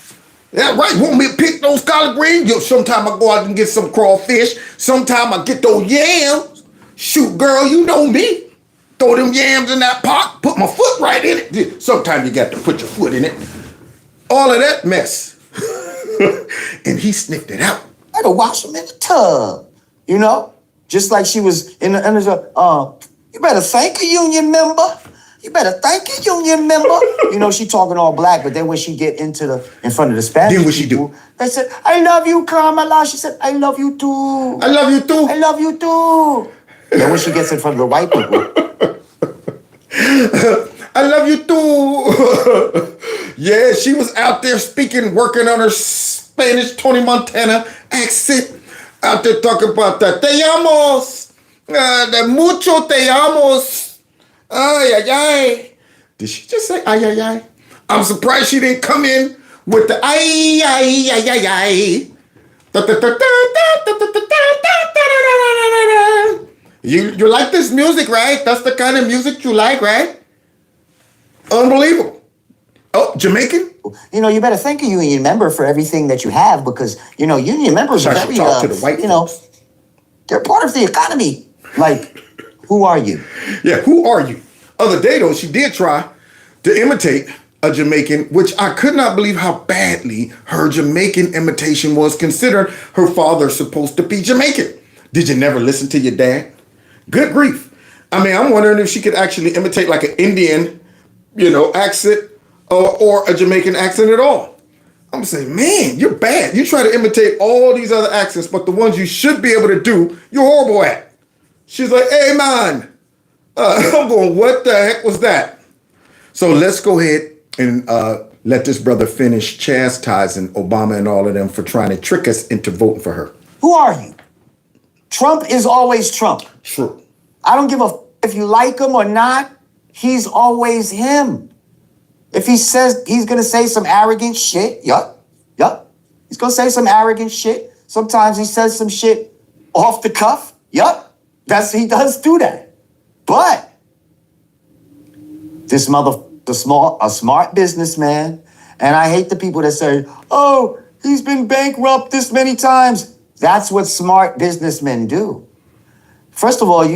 A: Yeah, right. Want me to pick those collard greens? Sometime I go out and get some crawfish. Sometime I get those yams. Shoot, girl, you know me. Throw them yams in that pot. Put my foot right in it. Sometimes you got to put your foot in it. All of that mess. And he sniffed it out.
K: I had to wash him in the tub, you know? Just like she was in the, you better thank a union member. You better thank a union member. You know, she talking all black, but then when she get in front of the Spanish
A: then what she
K: people,
A: do?
K: they said, I love you, Kamala. She said, I love you too.
A: I love you too.
K: I love you too. Then when she gets in front of the white people,
A: I love you too. Yeah, she was out there speaking, working on her Spanish Tony Montana accent. Out there talking about that. Te amos. De mucho te amos. Ay, ay, ay. Did she just say ay, ay, ay? I'm surprised she didn't come in with the ay, ay, ay, ay, ay. You like this music, right? That's the kind of music you like, right? Unbelievable. Oh, Jamaican?
K: you know, you better thank a union member for everything that you have because, you know, union members are very,
A: talk to the white
K: you know, they're part of the economy. Like, who are you?
A: Yeah, who are you? Other day, though, she did try to imitate a Jamaican, which I could not believe how badly her Jamaican imitation was, considering her father's supposed to be Jamaican. Did you never listen to your dad? Good grief. I mean, I'm wondering if she could actually imitate like an Indian, you know, accent or a Jamaican accent at all. I'm saying, man, you're bad. You try to imitate all these other accents, but the ones you should be able to do, you're horrible at. She's like, hey, man. I'm going, what the heck was that? So let's go ahead and let this brother finish chastising Obama and all of them for trying to trick us into voting for her.
K: Who are you? Trump is always Trump.
A: True.
K: I don't give a if you like him or not. He's always him. If he says he's gonna say some arrogant shit, yup. He's gonna say some arrogant shit. Sometimes he says some shit off the cuff. Yup. He does do that. But this a smart businessman, and I hate the people that say, oh, he's been bankrupt this many times. That's what smart businessmen do. First of all,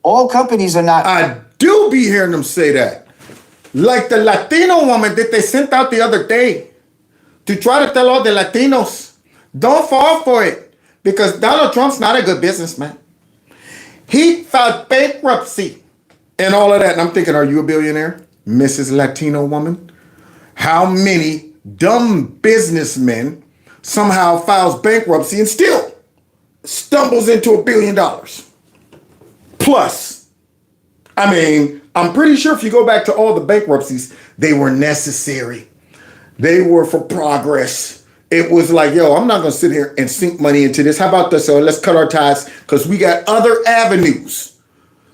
K: all companies are not.
A: I do be hearing them say that. Like the Latino woman that they sent out the other day to try to tell all the Latinos, don't fall for it because Donald Trump's not a good businessman. He filed bankruptcy and all of that. And I'm thinking, are you a billionaire, Mrs. Latino woman? How many dumb businessmen somehow files bankruptcy and still stumbles into $1 billion? Plus, I mean, I'm pretty sure if you go back to all the bankruptcies, they were necessary. They were for progress. It was like, yo, I'm not going to sit here and sink money into this. How about this? So let's cut our ties because we got other avenues.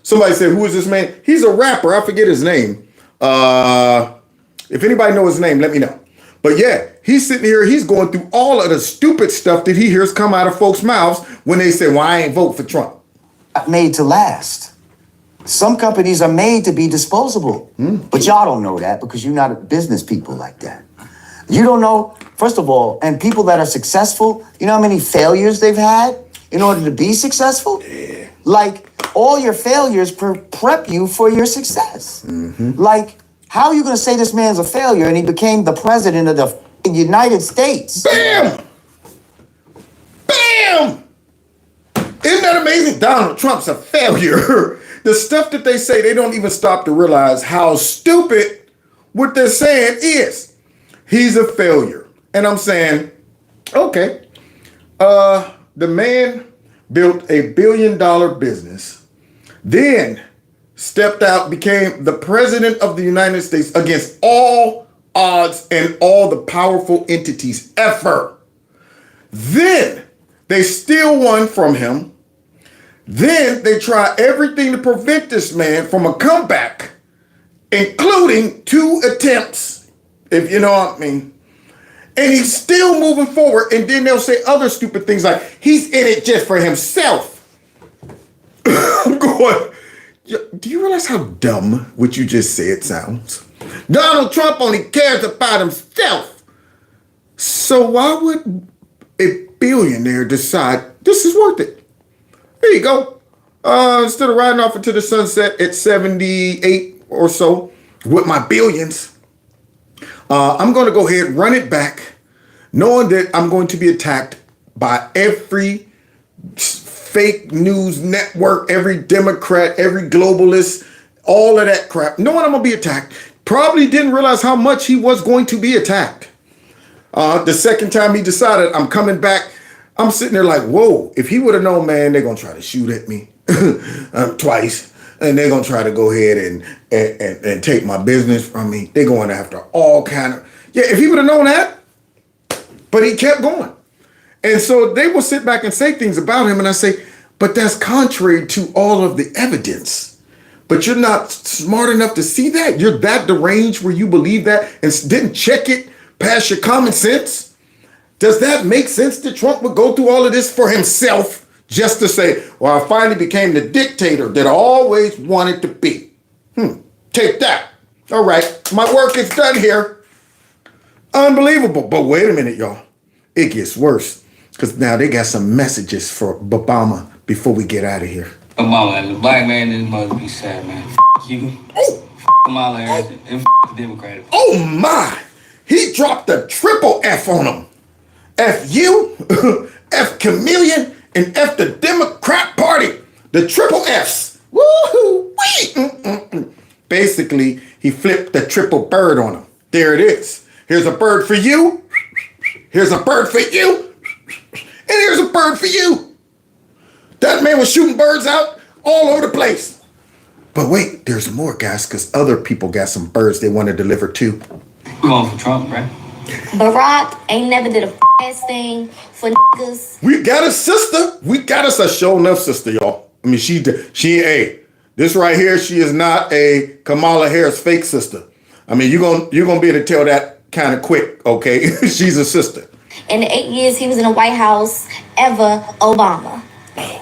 A: Somebody said, who is this man? He's a rapper. I forget his name. If anybody knows his name, let me know. But yeah, he's sitting here. He's going through all of the stupid stuff that he hears come out of folks' mouths when they say, well, I ain't vote for Trump.
K: Made to last. Some companies are made to be disposable. But y'all don't know that because you're not business people like that. You don't know, first of all, and people that are successful, you know how many failures they've had in order to be successful?
A: Yeah.
K: Like, all your failures prep you for your success. Like, how are you going to say this man's a failure and he became the president of the United States?
A: Bam! Bam! Isn't that amazing? Donald Trump's a failure. The stuff that they say, they don't even stop to realize how stupid what they're saying is. He's a failure. And I'm saying, okay, the man built a $1 billion business, then stepped out, became the president of the United States against all odds and all the powerful entities ever. Then they still won from him. Then they try everything to prevent this man from a comeback, including 2 attempts, if you know what I mean. And he's still moving forward. And then they'll say other stupid things like, he's in it just for himself. I'm going, do you realize how dumb what you just said sounds? Donald Trump only cares about himself. So why would a billionaire decide this is worth it? There you go. Instead of riding off into the sunset at 78 or so with my billions, I'm going to go ahead, run it back, knowing that I'm going to be attacked by every fake news network, every Democrat, every globalist, all of that crap, knowing I'm going to be attacked, probably didn't realize how much he was going to be attacked. The second time he decided I'm coming back, I'm sitting there like, whoa, if he would have known, man, they're going to try to shoot at me twice. And they're going to try to go ahead and take my business from me. They're going after all kind of, yeah, if he would have known that, but he kept going. And so they will sit back and say things about him. And I say, but that's contrary to all of the evidence. But you're not smart enough to see that. You're that deranged where you believe that and didn't check it past your common sense. Does that make sense that Trump would go through all of this for himself just to say, well, I finally became the dictator that I always wanted to be? Take that. All right, my work is done here. Unbelievable. But wait a minute, y'all. It gets worse because now they got some messages for Obama before we get out of here.
L: Kamala, as a black man, this must be sad, man. You. Kamala Harris and the Democratic.
A: Oh my! He dropped the triple F on him. F you, F Chameleon, and F the Democrat Party. The triple Fs. Woohoo! Basically, he flipped the triple bird on him. There it is. Here's a bird for you. Here's a bird for you. And here's a bird for you. That man was shooting birds out all over the place. But wait, there's more, guys, because other people got some birds they want to deliver too.
L: We're going for Trump, right?
H: Barack ain't never did a ass thing for niggas.
A: We got a sister. We got us a show enough sister, y'all. I mean, she this right here, she is not a Kamala Harris fake sister. I mean, you're gonna be able to tell that kind of quick, okay? She's a sister.
H: In the 8 years he was in the White House, ever Obama.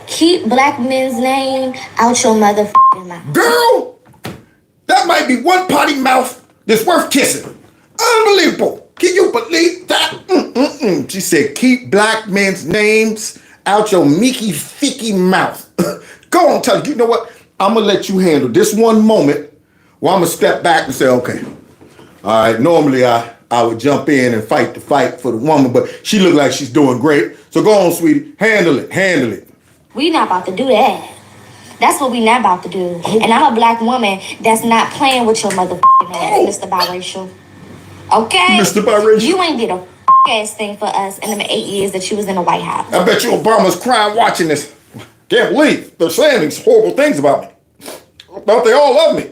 H: Keep black men's name out your motherfucking mouth.
A: Girl, that might be one potty mouth that's worth kissing. Unbelievable. Can you believe that? She said, keep black men's names out your meeky feeky mouth. Go on, tell you know what? I'm going to let you handle this one moment where I'm going to step back and say, okay. All right, normally I would jump in and fight the fight for the woman, but she looked like she's doing great. So go on, sweetie. Handle it.
H: We not about to do that. That's what we not about to do. And I'm a black woman that's not playing with your motherfucking ass, Mr. Biracial. Okay?
A: Mr. Biracial.
H: You ain't did a ass thing for us in the 8 years that you was in the White House.
A: I bet you Obama's crying watching this. Can't believe they're saying these horrible things about me. Don't they all love me?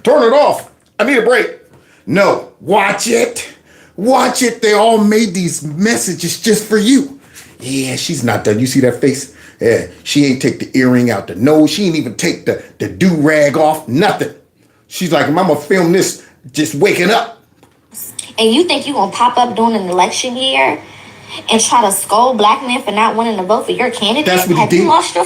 A: Turn it off. I need a break. No, watch it. Watch it. They all made these messages just for you. Yeah, she's not done. You see that face? Yeah, she ain't take the earring out the nose. She ain't even take the do-rag off. Nothing. She's like, I'm gonna film this just waking up.
H: And you think you gonna pop up during an election year and try to scold black men for not wanting to vote for your candidate?
A: That's what he
H: Have
A: did.
H: you lost your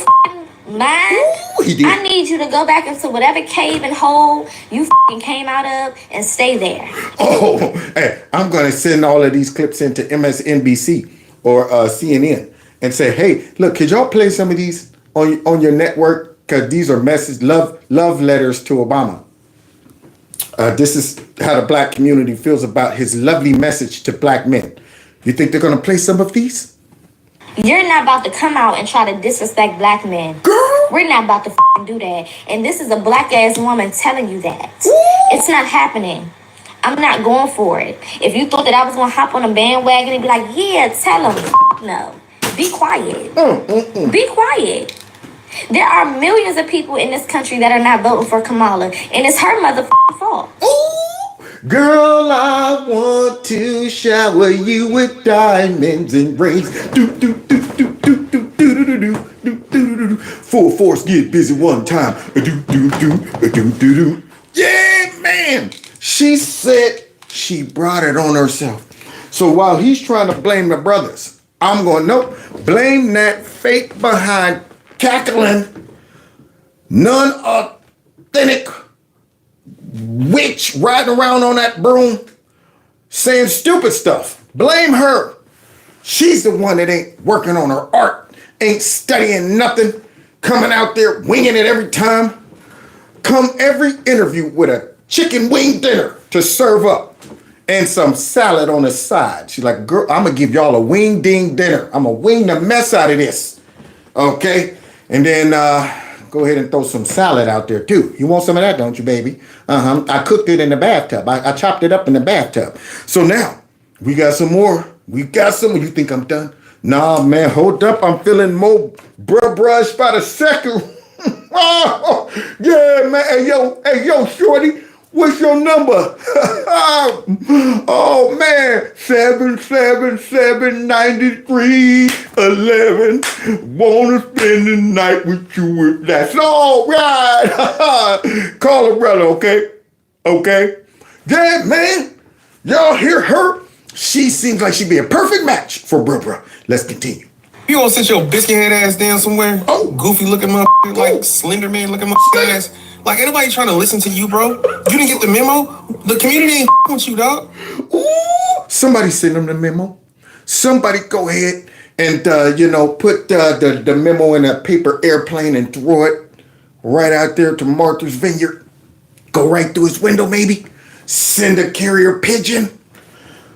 H: mind?
A: Ooh, he did.
H: I need you to go back into whatever cave and hole you came out of and stay there.
A: Oh, hey, I'm gonna send all of these clips into MSNBC or CNN and say, hey, look, could y'all play some of these on your network? Because these are love letters to Obama. This is how the black community feels about his lovely message to black men. You think they're gonna play some of these?
H: You're not about to come out and try to disrespect black men.
A: Girl!
H: We're not about to do that. And this is a black ass woman telling you that. It's not happening. I'm not going for it. If you thought that I was gonna hop on a bandwagon and be like, yeah, tell them. No. Be quiet. Be quiet. There are millions of people in this country that are not voting for Kamala, and it's her motherfucking fault.
A: Ooh, girl, I want to shower you with diamonds and rings. Full force, get busy one time. Yeah, man. She said she brought it on herself. So while he's trying to blame the brothers, I'm going, nope, blame that fake behind cackling, non-authentic witch riding around on that broom saying stupid stuff. Blame her. She's the one that ain't working on her art, ain't studying nothing, coming out there winging it every time. Come every interview with a chicken wing dinner to serve up and some salad on the side. She's like, girl, I'm gonna give y'all a wing ding dinner. I'm gonna wing the mess out of this. Okay? And then go ahead and throw some salad out there too. You want some of that, don't you, baby? I cooked it in the bathtub. I chopped it up in the bathtub. So now we got some more. We got some. You think I'm done? Nah, man, hold up. I'm feeling more brush by the second. Oh, yeah, man. Hey, yo, shorty, what's your number? Oh, man, 7779311. Wanna spend the night with you? That's all right. Call her brother, okay? Okay? Yeah, man. Y'all hear her? She seems like she'd be a perfect match for Bruh. Let's continue.
M: You gonna sit your biscuit head ass down somewhere?
A: Oh.
M: Goofy looking motherfucker, like Slender Man looking motherfucker ass. Like, ain't nobody trying to listen to you, bro. You didn't get the memo? The community ain't with you, dog.
A: Ooh, somebody send them the memo. Somebody go ahead and, put the memo in a paper airplane and throw it right out there to Martha's Vineyard. Go right through his window, maybe. Send a carrier pigeon.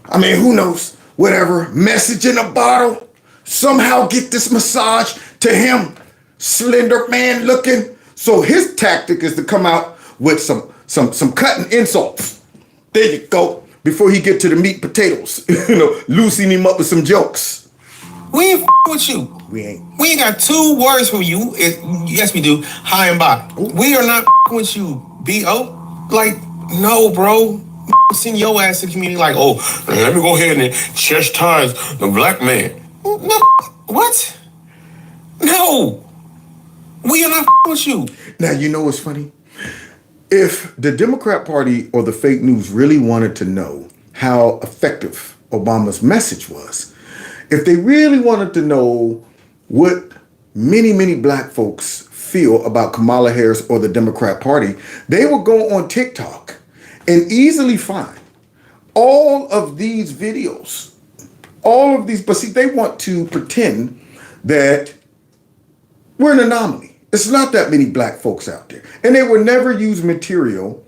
A: I mean, who knows? Whatever. Message in a bottle. Somehow get this massage to him. Slender Man looking. So his tactic is to come out with some cutting insults. There you go. Before he get to the meat potatoes. Loosen him up with some jokes.
M: We ain't with you.
A: We ain't.
M: We ain't got two words for you. Yes, we do. Hi and bye.
A: Ooh.
M: We are not with you, B.O. Like, no, bro. Send your ass to the community like, oh, let me go ahead and chastise the black man. No, what? No. We are not with you.
A: Now, you know what's funny? If the Democrat Party or the fake news really wanted to know how effective Obama's message was, if they really wanted to know what many black folks feel about Kamala Harris or the Democrat Party, they would go on TikTok and easily find all of these videos, but see, they want to pretend that we're an anomaly. It's not that many black folks out there. And they would never use material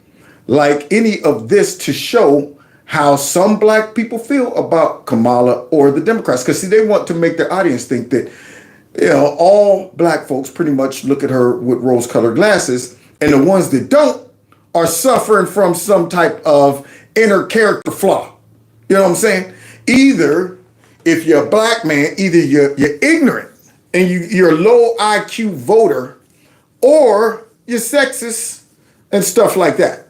A: like any of this to show how some black people feel about Kamala or the Democrats. Because, see, they want to make their audience think that, all black folks pretty much look at her with rose-colored glasses, and the ones that don't are suffering from some type of inner character flaw. You know what I'm saying? Either, if you're a black man, either you're ignorant and you're a low IQ voter, or you're sexist and stuff like that.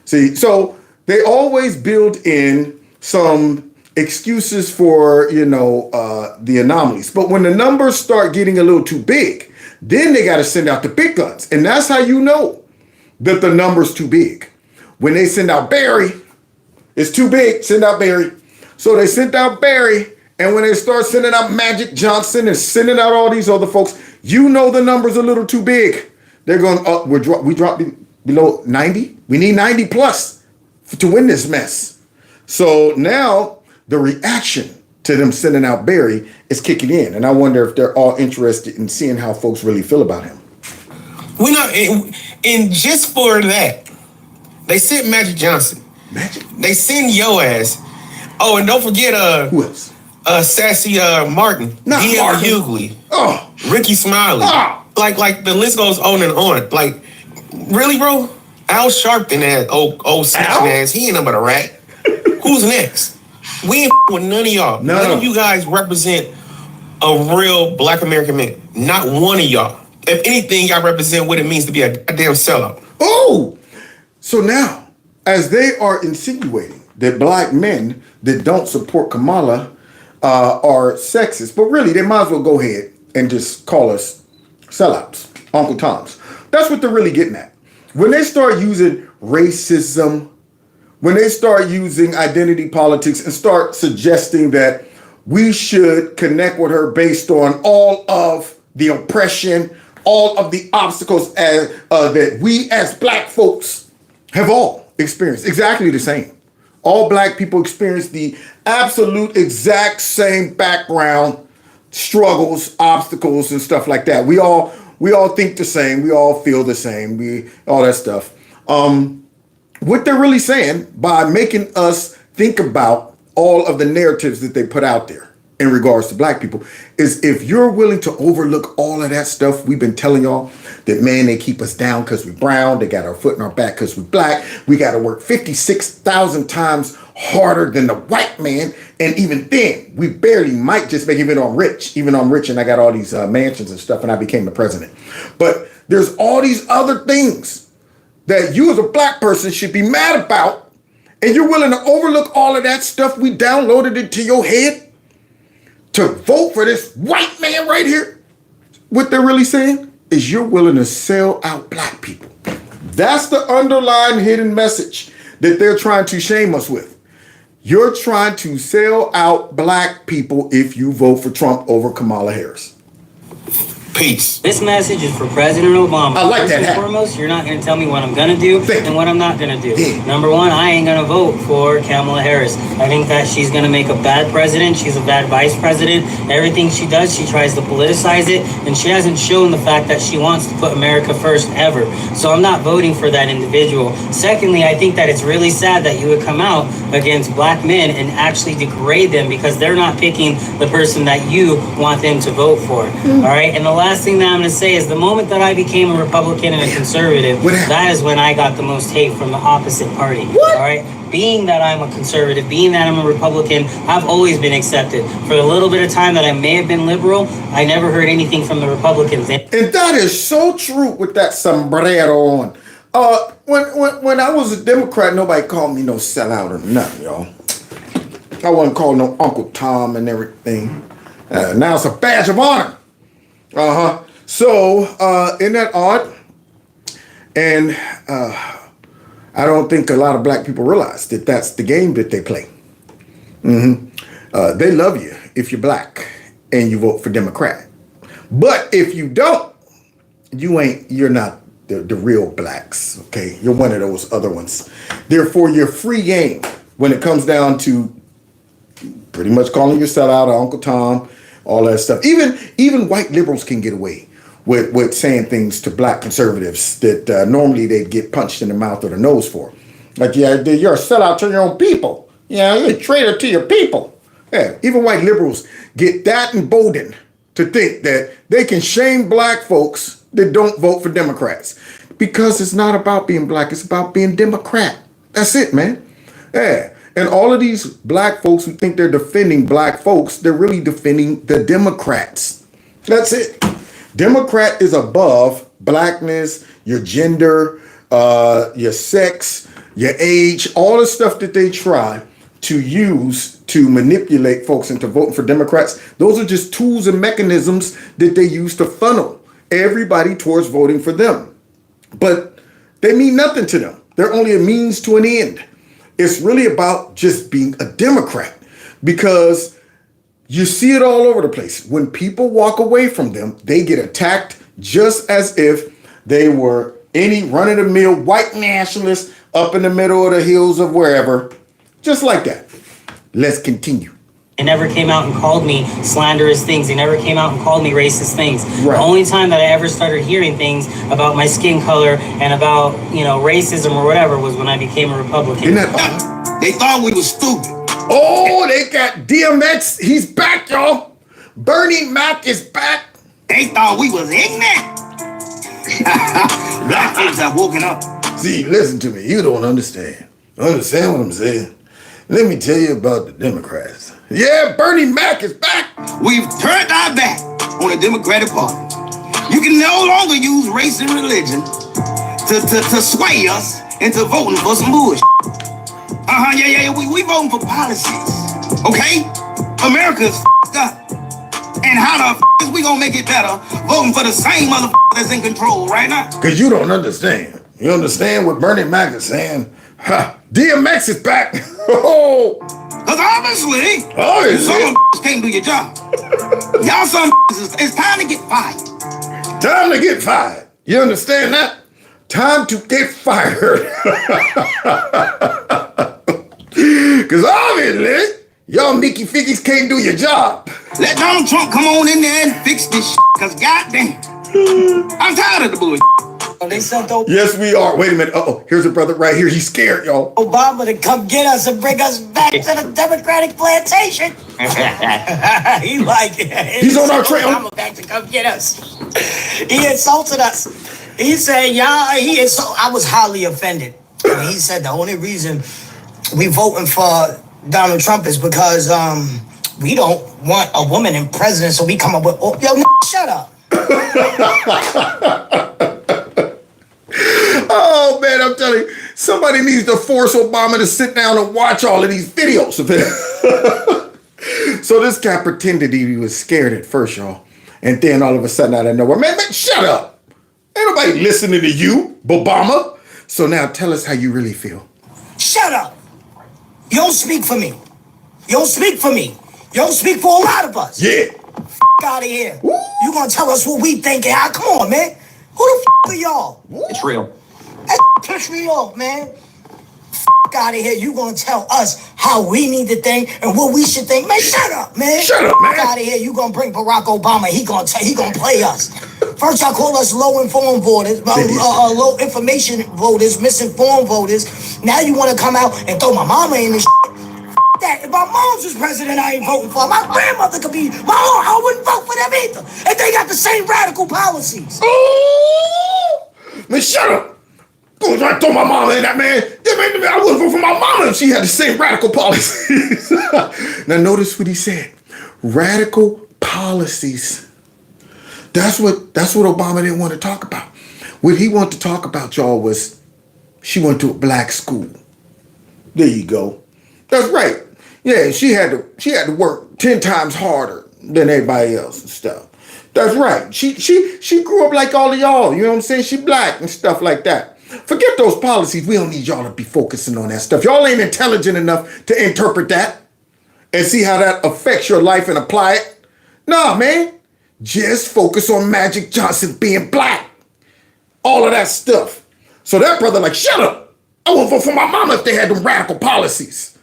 A: See, so they always build in some excuses for, the anomalies. But when the numbers start getting a little too big, then they got to send out the big guns. And that's how you know that the number's too big. When they send out Barry, it's too big, send out Barry. So they sent out Barry, and when they start sending out Magic Johnson and sending out all these other folks, you know the number's a little too big. They're going, we dropped below 90. We need 90 plus to win this mess. So now the reaction to them sending out Barry is kicking in. And I wonder if they're all interested in seeing how folks really feel about him.
M: We're not, and just for that, they sent Magic Johnson.
A: Magic?
M: They send yo ass. Oh, and don't forget,
A: who else?
M: Sassy Martin.
A: Not
M: D.L.
A: Martin.
M: Hughley.
A: Oh.
M: Ricky Smiley.
A: Oh.
M: Like the list goes on and on. Like, really, bro? Al Sharpton ass, old section ass. He ain't nothing but a rat. Who's next? We ain't with none of y'all. None of you guys represent a real black American man. Not one of y'all. If anything, y'all represent what it means to be a goddamn sellout.
A: Oh! So now, as they are insinuating that black men that don't support Kamala are sexist, but really, they might as well go ahead and just call us sellouts, Uncle Toms. That's what they're really getting at. When they start using racism, when they start using identity politics and start suggesting that we should connect with her based on all of the oppression, all of the obstacles that we as black folks have all experienced exactly the same. All black people experience the absolute exact same background, struggles, obstacles, and stuff like that. We all think the same. We all feel the same. All that stuff. What they're really saying by making us think about all of the narratives that they put out there in regards to black people, is if you're willing to overlook all of that stuff we've been telling y'all, that man, they keep us down because we brown, they got our foot in our back because we black, we got to work 56,000 times harder than the white man, and even then, we barely might just make, even though I'm rich and I got all these mansions and stuff and I became the president. But there's all these other things that you as a black person should be mad about, and you're willing to overlook all of that stuff we downloaded into your head to vote for this white man right here. What they're really saying is you're willing to sell out black people. That's the underlying hidden message that they're trying to shame us with. You're trying to sell out black people if you vote for Trump over Kamala Harris.
N: Peace. This message is for President Obama.
A: I like that.
N: First and foremost, you're not going to tell me what I'm going to do and what I'm not going to do. Number one, I ain't going to vote for Kamala Harris. I think that she's going to make a bad president. She's a bad vice president. Everything she does, she tries to politicize it, and she hasn't shown the fact that she wants to put America first ever. So I'm not voting for that individual. Secondly, I think that it's really sad that you would come out against black men and actually degrade them because they're not picking the person that you want them to vote for. All right? And the last thing that I'm going to say is the moment that I became a Republican and a conservative, that is when I got the most hate from the opposite party. All right? Being that I'm a conservative, being that I'm a Republican, I've always been accepted. For the little bit of time that I may have been liberal, I never heard anything from the Republicans.
A: And that is so true with that sombrero on. When I was a Democrat, nobody called me no sellout or nothing, y'all. I wasn't called no Uncle Tom and everything. Now it's a badge of honor. So, isn't that odd? And I don't think a lot of black people realize that that's the game that they play. They love you if you're black and you vote for Democrat. But if you don't, you're not the real blacks, okay? You're one of those other ones. Therefore, you're free game when it comes down to pretty much calling yourself out Uncle Tom, all that stuff. Even white liberals can get away with saying things to black conservatives that normally they'd get punched in the mouth or the nose for. Like, yeah, you're a sellout to your own people. Yeah, you're a traitor to your people. Yeah, even white liberals get that emboldened to think that they can shame black folks that don't vote for Democrats. Because it's not about being black, it's about being Democrat. That's it, man. Yeah. And all of these black folks who think they're defending black folks, they're really defending the Democrats. That's it. Democrat is above blackness, your gender, your sex, your age, all the stuff that they try to use to manipulate folks into voting for Democrats. Those are just tools and mechanisms that they use to funnel everybody towards voting for them. But they mean nothing to them. They're only a means to an end. It's really about just being a Democrat, because you see it all over the place. When people walk away from them, they get attacked just as if they were any run-of-the-mill white nationalists up in the middle of the hills of wherever. Just like that. Let's continue.
N: They never came out and called me slanderous things. They never came out and called me racist things.
A: Right.
N: The only time that I ever started hearing things about my skin color and about, racism or whatever was when I became a Republican.
A: Isn't that odd?
C: They thought we were stupid.
A: Oh, they got DMX. He's back, y'all. Bernie Mac is back.
C: They thought we was ignorant. Black folks have woken up.
A: See, listen to me. You don't understand. Understand what I'm saying? Let me tell you about the Democrats. Yeah, Bernie Mac is back.
C: We've turned our back on the Democratic Party. You can no longer use race and religion to sway us into voting for some bullshit. Yeah. We voting for policies. Okay? America's f***ed up. And how the f*** is we gonna make it better voting for the same mother that's in control right now?
A: Because you don't understand. You understand what Bernie Mac is saying? DMX is back.
C: Because obviously, some can't do your job. Y'all some it's time to get fired.
A: Time to get fired. You understand that? Time to get fired. Because obviously, y'all Mickey Figgies can't do your job.
C: Let Donald Trump come on in there and fix this shit. Because goddamn, I'm tired of the bullshit.
N: They sent Obama.
A: Yes, we are. Wait a minute. Uh-oh. Here's a brother right here. He's scared, y'all.
N: Obama to come get us and bring us back to the Democratic plantation. He like it.
A: He's on our trail.
N: Obama back to come get us. He insulted us. He said, I was highly offended. And he said the only reason we voting for Donald Trump is because we don't want a woman in president, so we come up with, shut up.
A: Oh, man, I'm telling you, somebody needs to force Obama to sit down and watch all of these videos of him. So this guy pretended he was scared at first, y'all. And then all of a sudden out of nowhere, man, shut up. Ain't nobody listening to you, Obama. So now tell us how you really feel.
N: Shut up. You don't speak for me. You don't speak for me. You don't speak for a lot of us.
A: Yeah.
N: Out of here. Woo. You gonna tell us what we think? Come on, man. Who the are y'all?
G: It's real.
N: That pissed me off, man. Out of here. You gonna tell us how we need to think and what we should think? Man, shut up, man.
A: Shut up, man.
N: Out of here. You gonna bring Barack Obama. He gonna play us. First, y'all call us low-informed voters, low information voters, misinformed voters. Now you want to come out and throw my mama in this shit. That if my mom's was president, I ain't voting for her. My grandmother could be my own. I wouldn't vote for them either. And they got the same radical policies.
A: Oh, man, shut up. Go try to throw my mama in that, man. I wouldn't vote for my mama if she had the same radical policies. Now notice what he said. Radical policies. That's what Obama didn't want to talk about. What he wanted to talk about, y'all, was she went to a black school. There you go. That's right. Yeah, she had to work 10 times harder than everybody else and stuff. That's right. She grew up like all of y'all. You know what I'm saying? She black and stuff like that. Forget those policies. We don't need y'all to be focusing on that stuff. Y'all ain't intelligent enough to interpret that and see how that affects your life and apply it. Nah, man. Just focus on Magic Johnson being black. All of that stuff. So that brother like, shut up. I wouldn't vote for my mama if they had them radical policies.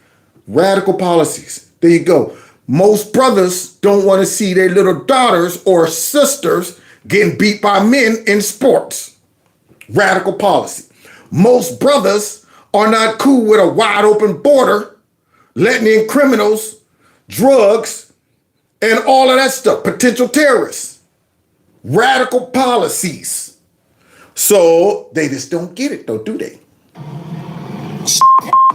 A: Radical policies. There you go. Most brothers don't want to see their little daughters or sisters getting beat by men in sports. Radical policy. Most brothers are not cool with a wide open border, letting in criminals, drugs, and all of that stuff. Potential terrorists. Radical policies. So they just don't get it though, do they?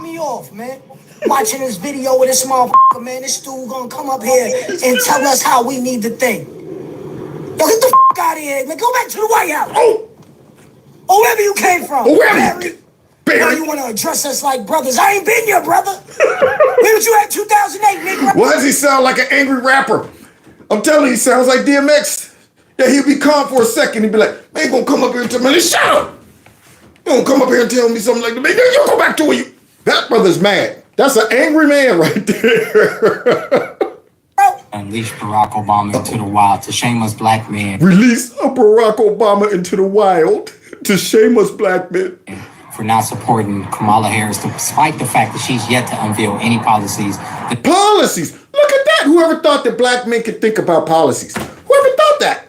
N: Me off, man. Watching this video with this motherfucker, man. This dude gonna come up here and tell us how we need to think. Yo, get the out of here, man. Go back to the White House. Or wherever you came from. Barry. Now you want to address us like brothers. I ain't been your brother. Where was you at 2008, nigga?
A: Why does he sound like an angry rapper? I'm telling you, he sounds like DMX. Yeah, he'll be calm for a second. He'll be like, man, you gonna come up here and tell me, shut up. You gonna come up here and tell me something like that. Man, you go back to where you. That brother's mad. That's an angry man right there.
O: Unleash Barack Obama into the wild to shame us black men.
A: Release Barack Obama into the wild to shame us black men.
O: For not supporting Kamala Harris, despite the fact that she's yet to unveil any policies.
A: Policies? Look at that. Whoever thought that black men could think about policies? Whoever thought that?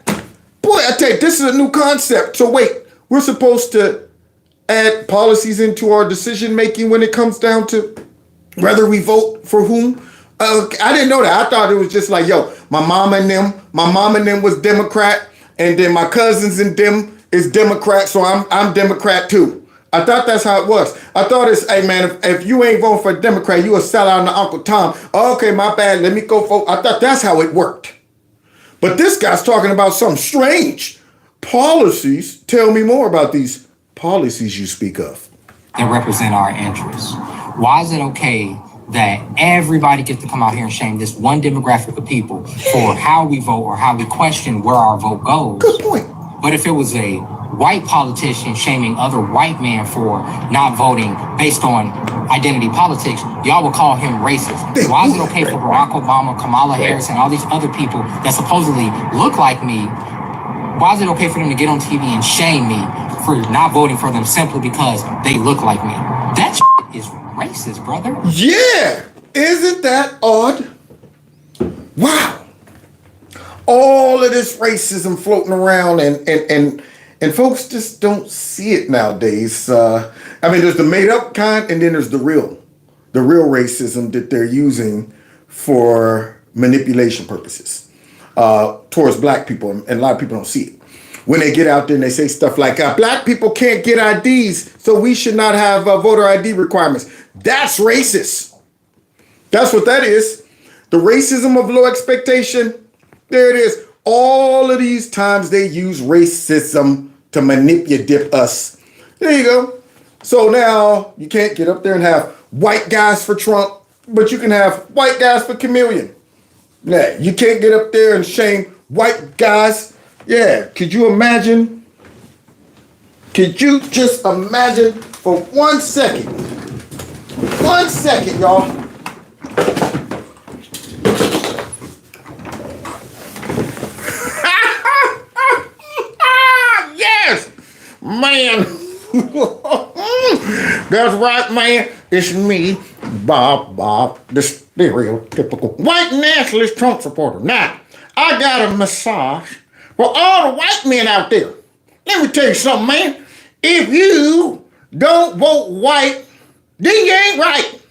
A: Boy, I tell you, this is a new concept. So wait, we're supposed to add policies into our decision making when it comes down to whether we vote for whom? I didn't know that. I thought it was just like, yo, my mom and them was Democrat, and then my cousins and them is Democrat, so I'm Democrat too. I thought that's how it was. I thought it's, hey man, if you ain't voting for a Democrat, you a sellout to Uncle Tom. Okay, my bad, let me go vote. I thought that's how it worked. But this guy's talking about some strange policies. Tell me more about these policies you speak of.
O: That represent our interests. Why is it okay that everybody gets to come out here and shame this one demographic of people for how we vote or how we question where our vote goes?
A: Good point.
O: But if it was a white politician shaming other white men for not voting based on identity politics, y'all would call him racist. Why is it okay for Barack Obama, Kamala Harris, and all these other people that supposedly look like me? Why is it okay for them to get on TV and shame me for not voting for them simply because they look like me? That is racist, brother.
A: Yeah, isn't that odd? Wow. All of this racism floating around and And folks just don't see it nowadays. There's the made up kind, and then there's the real racism that they're using for manipulation purposes towards black people. And a lot of people don't see it. When they get out there and they say stuff like, black people can't get IDs, so we should not have voter ID requirements. That's racist. That's what that is. The racism of low expectation. There it is. All of these times they use racism to manipulate us. There you go. So now you can't get up there and have white guys for Trump, but you can have white guys for Chameleon. Yeah, you can't get up there and shame white guys. Yeah, could you imagine? Could you just imagine for 1 second? 1 second, y'all. Yes, man. That's right, man. It's me, Bob, the stereotypical white nationalist Trump supporter. Now, I got a massage for all the white men out there. Let me tell you something, man. If you don't vote white, then you ain't right.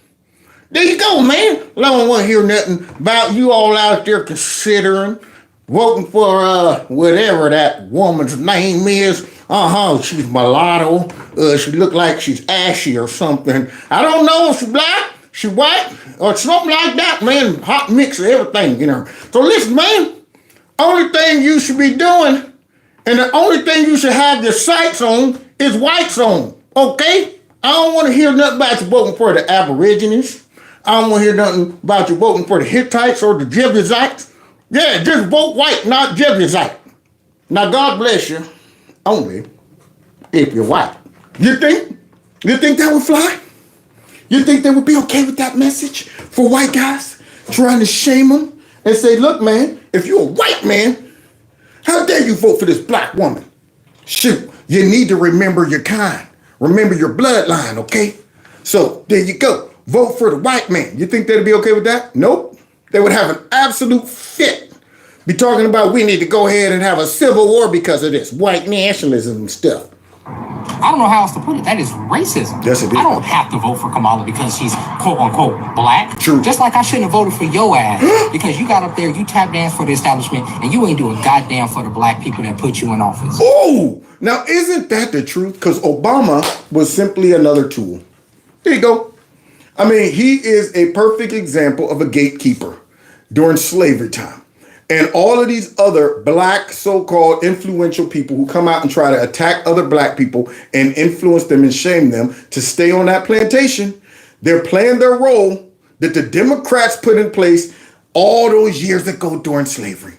A: There you go, man. I don't want to hear nothing about you all out there considering voting for whatever that woman's name is. She's mulatto. She look like she's ashy or something. I don't know if she's black, she white, or something like that, man. Hot mix of everything, you know. So listen, man. Only thing you should be doing, and the only thing you should have your sights on is whites on, okay? I don't want to hear nothing about you voting for the Aborigines. I don't want to hear nothing about you voting for the Hittites or the Jebusites. Yeah, just vote white, not Jebusite. Now, God bless you, only if you're white. You think that would fly? You think they would be okay with that message for white guys trying to shame them and say, look, man, if you're a white man, how dare you vote for this black woman? Shoot, you need to remember your kind. Remember your bloodline, okay? So there you go. Vote for the white man. You think they'd be okay with that? Nope. They would have an absolute fit. Be talking about we need to go ahead and have a civil war because of this white nationalism and stuff.
O: I don't know how else to put it. That is racism.
A: Yes, it is.
O: I don't have to vote for Kamala because she's quote unquote black.
A: True.
O: Just like I shouldn't have voted for your ass because you got up there, you tap dance for the establishment, and you ain't doing goddamn for the black people that put you in office.
A: Oh, now isn't that the truth? Because Obama was simply another tool. There you go. I mean, he is a perfect example of a gatekeeper during slavery time. And all of these other black so-called influential people who come out and try to attack other black people and influence them and shame them to stay on that plantation, they're playing their role that the Democrats put in place all those years ago during slavery.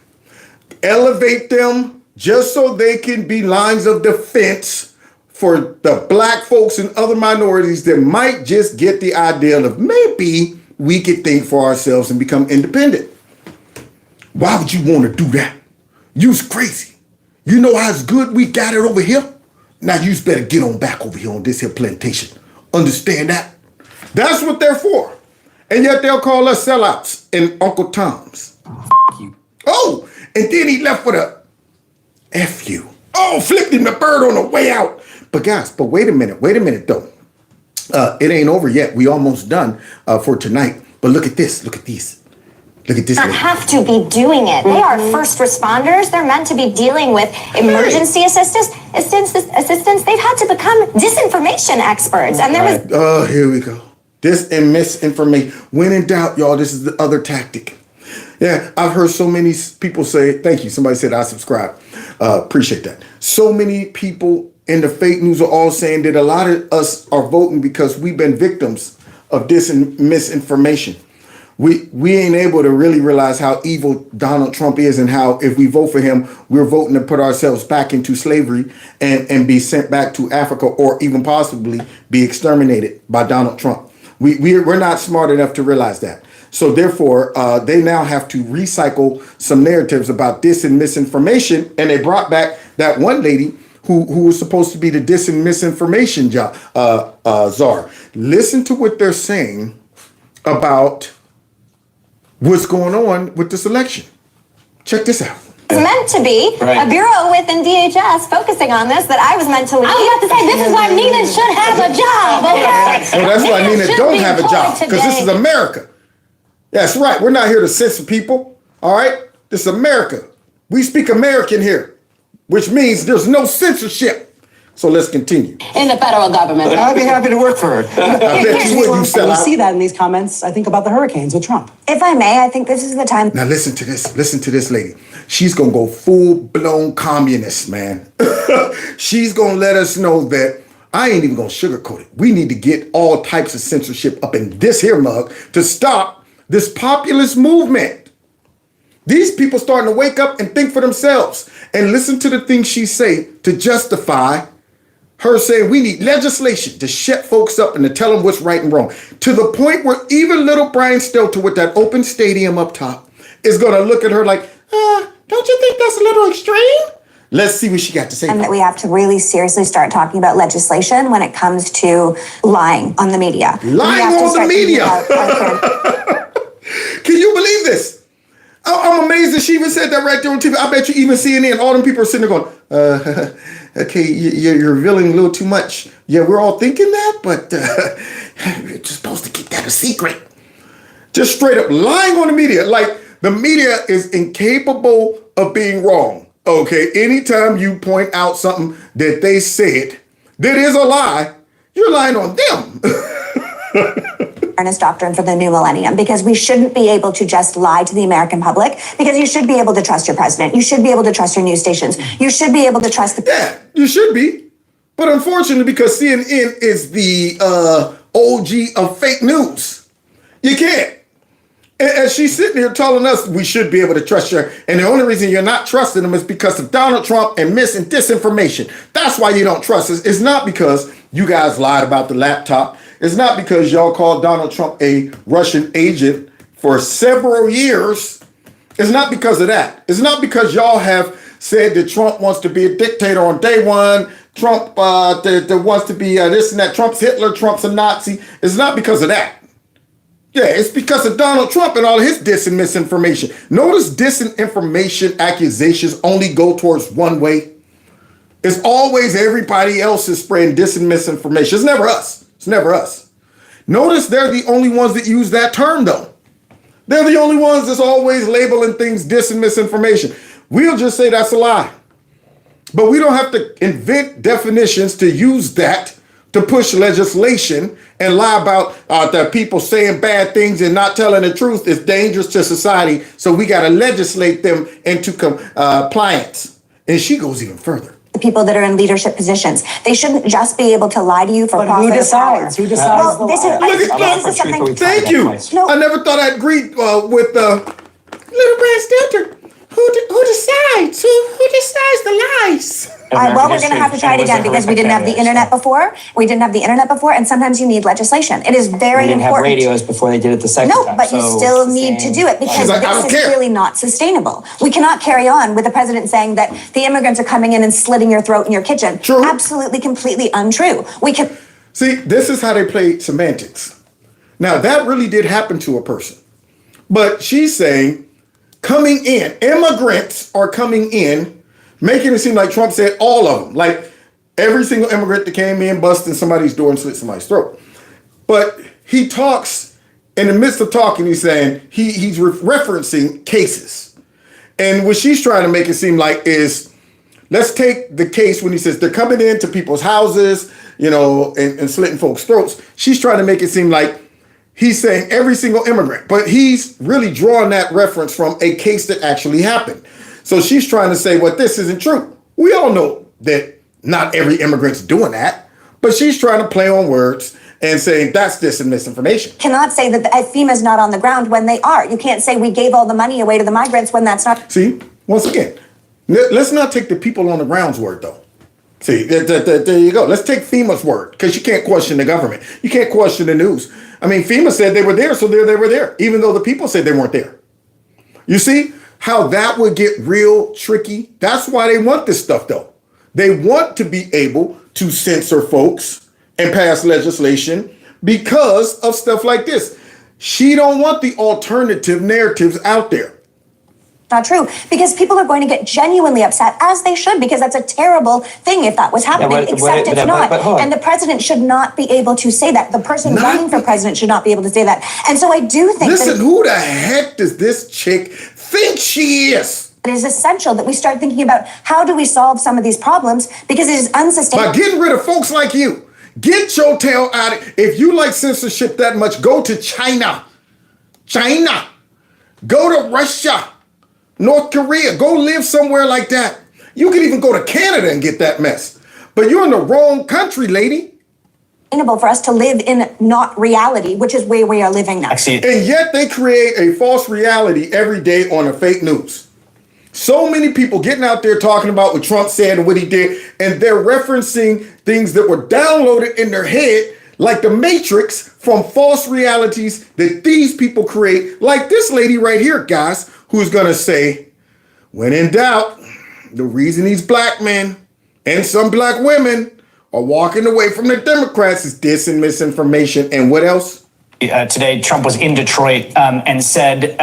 A: Elevate them just so they can be lines of defense for the black folks and other minorities that might just get the idea of maybe we could think for ourselves and become independent. Why would you want to do that? You's crazy. You know how good we got it over here? Now you's better get on back over here on this here plantation. Understand that? That's what they're for. And yet they'll call us sellouts and Uncle Toms.
O: You.
A: Oh, and then he left with a F you. Oh, flipped him the bird on the way out. But guys, wait a minute though. It ain't over yet. We almost done for tonight. But look at this, look at these. Look at this.
F: Not have to be doing it. They are first responders. They're meant to be dealing with emergency assistance. They've had to become disinformation experts. And there was.
A: Oh, here we go. Dis and misinformation. When in doubt, y'all, this is the other tactic. Yeah, I've heard so many people say, thank you. Somebody said I subscribe. Appreciate that. So many people in the fake news are all saying that a lot of us are voting because we've been victims of dis and misinformation. We ain't able to really realize how evil Donald Trump is and how if we vote for him, we're voting to put ourselves back into slavery and be sent back to Africa or even possibly be exterminated by Donald Trump. We're not smart enough to realize that. So therefore, they now have to recycle some narratives about dis and misinformation. And they brought back that one lady who was supposed to be the dis and misinformation czar. Listen to what they're saying about what's going on with this election. Check this out.
F: It's meant to be a bureau within DHS focusing on this that I was meant to lead.
H: I was about to say, this is why Nina should have a job, okay?
A: So that's why Nina don't have a job, because this is America. That's right. We're not here to censor people. All right? This is America. We speak American here, which means there's no censorship. So let's continue.
H: In the federal government.
K: I'd be happy to work for her.
A: I bet you would, you sell
P: You
A: out.
P: see that in these comments, I think, about the hurricanes with Trump.
F: If I may, I think this is the time.
A: Now listen to this. Listen to this lady. She's going to go full-blown communist, man. She's going to let us know that I ain't even going to sugarcoat it. We need to get all types of censorship up in this here mug to stop this populist movement. These people starting to wake up and think for themselves and listen to the things she say to justify her saying we need legislation to shut folks up and to tell them what's right and wrong. To the point where even little Brian Stelter with that open stadium up top is going to look at her like, don't you think that's a little extreme? Let's see what she got to say.
F: And that we have to really seriously start talking about legislation when it comes to lying on the media.
A: Lying on the media. Can you believe this? I'm amazed that she even said that right there on TV. I bet you even CNN, all them people are sitting there going, okay, you're revealing a little too much. Yeah, we're all thinking that, but you're just supposed to keep that a secret. Just straight up lying on the media. Like the media is incapable of being wrong. Okay, anytime you point out something that they said that is a lie, you're lying on them.
F: Fairness doctrine for the new millennium, because we shouldn't be able to just lie to the American public, because you should be able to trust your president. You should be able to trust your news stations. You should be able to trust the...
A: Yeah, you should be. But unfortunately, because CNN is the OG of fake news, you can't. And she's sitting here telling us we should be able to trust her. And the only reason you're not trusting them is because of Donald Trump and mis and disinformation. That's why you don't trust us. It's not because you guys lied about the laptop. It's not because y'all called Donald Trump a Russian agent for several years. It's not because of that. It's not because y'all have said that Trump wants to be a dictator on day one. Trump that wants to be this and that. Trump's Hitler. Trump's a Nazi. It's not because of that. Yeah, it's because of Donald Trump and all his dis and misinformation. Notice disinformation accusations only go towards one way. It's always everybody else is spreading dis and misinformation. It's never us. It's never us. Notice they're the only ones that use that term, though. They're the only ones that's always labeling things dis and misinformation. We'll just say that's a lie. But we don't have to invent definitions to use that to push legislation and lie about the people saying bad things and not telling the truth is dangerous to society. So we got to legislate them into compliance. And she goes even further.
F: The people that are in leadership positions, they shouldn't just be able to lie to you for
P: But
F: profit.
P: who decides? Who decides?
F: Well, this is something.
A: Thank you.
F: No.
A: I never thought I'd agree with little Brad Stelter. Who decides? Who decides the lies?
F: Well, we're going to have to try it again because we didn't have the internet before. And sometimes you need legislation. It is very
I: They didn't have
F: important.
I: radios before they did it the second
F: No,
I: time.
F: but you
I: so
F: still
I: it's the
F: need to
I: same.
F: do it because
A: She's like, I
F: this
A: don't
F: is
A: care.
F: really not sustainable. We cannot carry on with the president saying that the immigrants are coming in and slitting your throat in your kitchen.
A: True.
F: Absolutely, completely untrue. We can.
A: See, this is how they play semantics. Now, that really did happen to a person. But she's saying coming in, immigrants are coming in, making it seem like Trump said all of them. Like every single immigrant that came in, busted somebody's door and slit somebody's throat. But he talks, in the midst of talking, he's saying, he's referencing cases. And what she's trying to make it seem like is, let's take the case when he says they're coming into people's houses, and slitting folks' throats. She's trying to make it seem like he's saying every single immigrant, but he's really drawing that reference from a case that actually happened. So she's trying to say, well, this isn't true. We all know that not every immigrant's doing that, but she's trying to play on words and say that's dis and misinformation.
F: Cannot say that FEMA's not on the ground when they are. You can't say we gave all the money away to the migrants when that's not.
A: See, once again, let's not take the people on the ground's word, though. See, there you go. Let's take FEMA's word, because you can't question the government. You can't question the news. I mean, FEMA said they were there, so they were there, even though the people said they weren't there. You see how that would get real tricky? That's why they want this stuff, though. They want to be able to censor folks and pass legislation because of stuff like this. She don't want the alternative narratives out there.
F: Not true, because people are going to get genuinely upset, as they should, because that's a terrible thing if that was happening, except it's not. And the president should not be able to say that. The person running for president should not be able to say that. And so I do think
A: Listen, who the heck does this chick think she is?
F: It is essential that we start thinking about how do we solve some of these problems, because it is unsustainable.
A: By getting rid of folks like you. Get your tail out of it. If you like censorship that much, go to China. China. Go to Russia. North Korea, go live somewhere like that. You can even go to Canada and get that mess. But you're in the wrong country, lady.
F: For us to live in not reality, which is where we are living now.
A: And yet they create a false reality every day on the fake news. So many people getting out there talking about what Trump said and what he did, and they're referencing things that were downloaded in their head, like the Matrix, from false realities that these people create, like this lady right here, guys, who's gonna say, when in doubt, the reason these black men and some black women are walking away from the Democrats is dis and misinformation. And what else?
I: Today, Trump was in Detroit and said,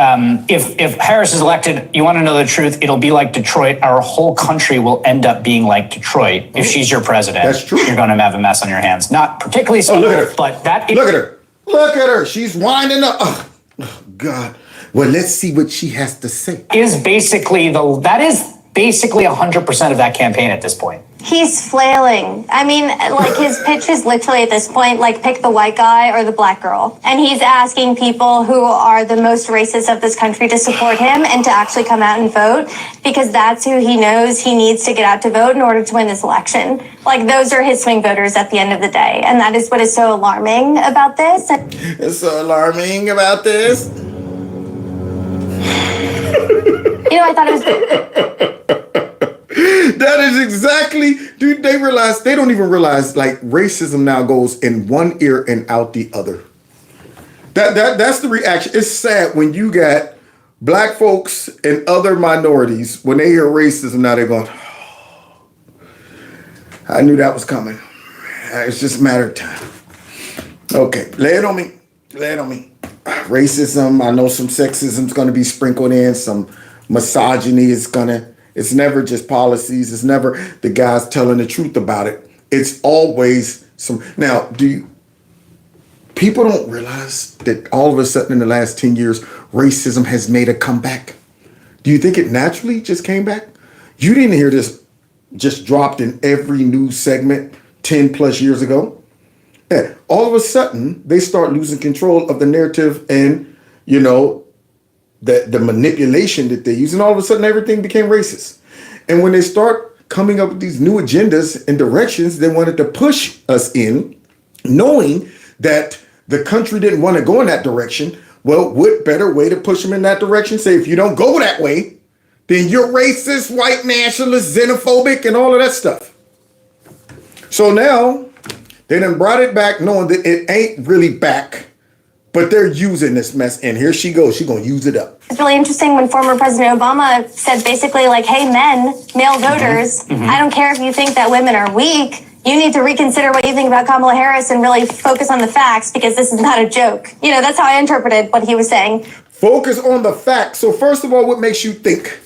I: if Harris is elected, you want to know the truth, it'll be like Detroit. Our whole country will end up being like Detroit. If she's your president,
A: that's true.
I: You're going to have a mess on your hands. Not particularly so,
A: look at her.
I: But that is...
A: Look at her. Look at her. She's winding up. Oh, God. Well, let's see what she has to say.
I: That is basically 100% of that campaign at this point.
Q: He's flailing. I mean, like, his pitch is literally at this point, like, pick the white guy or the black girl. And he's asking people who are the most racist of this country to support him and to actually come out and vote, because that's who he knows he needs to get out to vote in order to win this election. Like, those are his swing voters at the end of the day. And that is what is so alarming about this.
A: It's so alarming about this.
Q: You know, I thought it was...
A: That is exactly, dude, they don't even realize, like, racism now goes in one ear and out the other. That's the reaction. It's sad when you got black folks and other minorities, when they hear racism, now they're going, oh, I knew that was coming. It's just a matter of time. Okay, lay it on me. Lay it on me. Racism, I know some sexism's going to be sprinkled in, some misogyny is going to, it's never just policies. It's never the guys telling the truth about it. It's always some. Now, people don't realize that all of a sudden in the last 10 years, racism has made a comeback? Do you think it naturally just came back? You didn't hear this just dropped in every news segment 10 plus years ago. Yeah, all of a sudden, they start losing control of the narrative and, the manipulation that they use, and all of a sudden everything became racist. And when they start coming up with these new agendas and directions they wanted to push us in, knowing that the country didn't want to go in that direction, well, what better way to push them in that direction? Say, if you don't go that way, then you're racist, white nationalist, xenophobic, and all of that stuff. So now they done brought it back, knowing that it ain't really back. But they're using this mess, and here she goes. She's going to use it up.
Q: It's really interesting when former President Obama said basically, like, hey, men, male voters, I don't care if you think that women are weak. You need to reconsider what you think about Kamala Harris and really focus on the facts, because this is not a joke. That's how I interpreted what he was saying.
A: Focus on the facts. So first of all, what makes you think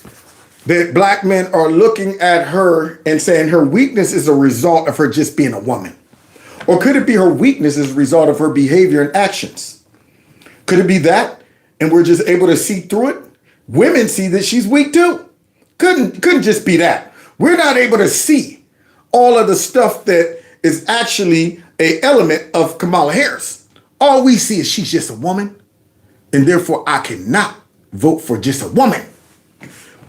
A: that black men are looking at her and saying her weakness is a result of her just being a woman? Or could it be her weakness is a result of her behavior and actions? Could it be that? And we're just able to see through it? Women see that she's weak too. Couldn't just be that. We're not able to see all of the stuff that is actually an element of Kamala Harris. All we see is she's just a woman, and therefore I cannot vote for just a woman.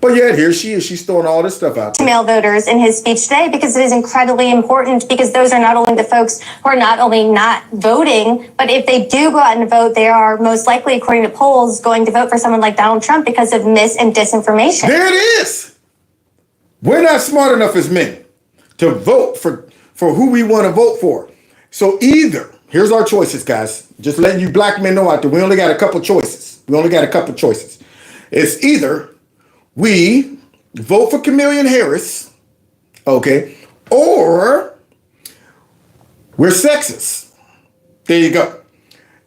A: But yet here she is. She's throwing all this stuff out there.
Q: Male voters in his speech today, because it is incredibly important, because those are not only the folks who are not only not voting, but if they do go out and vote, they are most likely, according to polls, going to vote for someone like Donald Trump because of mis and disinformation.
A: There it is. We're not smart enough as men to vote for who we want to vote for. So either, here's our choices, guys. Just letting you black men know out there, we only got a couple choices. It's either we vote for Kamala Harris, okay, or we're sexist. There you go.